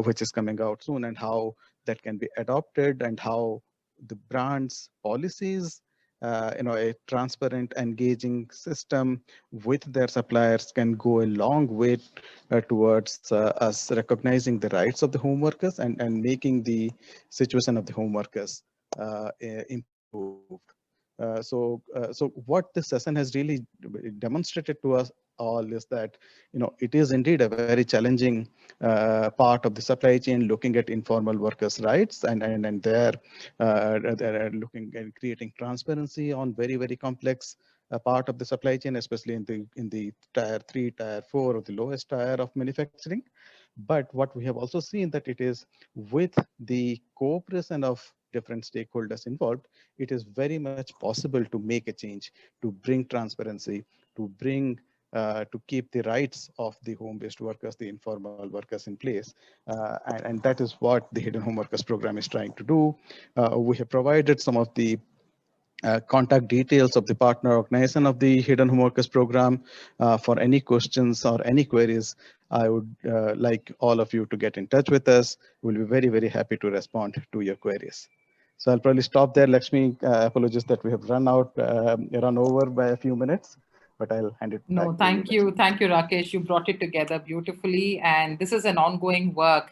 which is coming out soon, and how that can be adopted, and how the brand's policies, a transparent, engaging system with their suppliers can go a long way towards us recognizing the rights of the home workers and making the situation of the home workers improved. So what this session has really demonstrated to us all is that it is indeed a very challenging part of the supply chain, looking at informal workers' rights, and they're looking and creating transparency on very complex part of the supply chain, especially in the tier 3, tier 4, or the lowest tier of manufacturing. But what we have also seen that it is with the cooperation of different stakeholders involved, it is very much possible to make a change, to bring transparency, to bring to keep the rights of the home-based workers, the informal workers in place. And that is what the Hidden Home Workers program is trying to do. We have provided some of the contact details of the partner organization of the Hidden Home Workers program. For any questions or any queries, I would like all of you to get in touch with us. We'll be very happy to respond to your queries. So I'll probably stop there. Lakshmi, apologies that we have run over by a few minutes, but I'll hand it back. No, thank you. Thank you, Rakesh. You brought it together beautifully, and this is an ongoing work.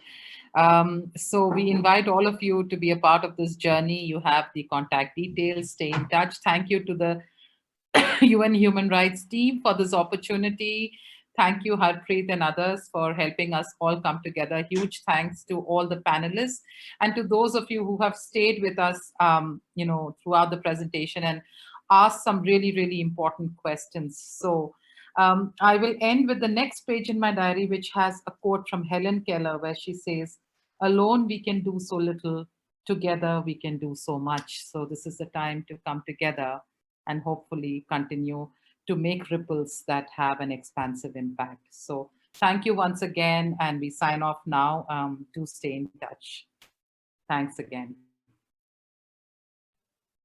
So we invite all of you to be a part of this journey. You have the contact details. Stay in touch. Thank you to the UN Human Rights team for this opportunity. Thank you, Harpreet and others, for helping us all come together. Huge thanks to all the panelists and to those of you who have stayed with us, throughout the presentation and asked some really important questions. So I will end with the next page in my diary, which has a quote from Helen Keller, where she says, "Alone we can do so little, together we can do so much." So this is the time to come together and hopefully continue to make ripples that have an expansive impact. So thank you once again, and we sign off now. Do stay in touch. Thanks again.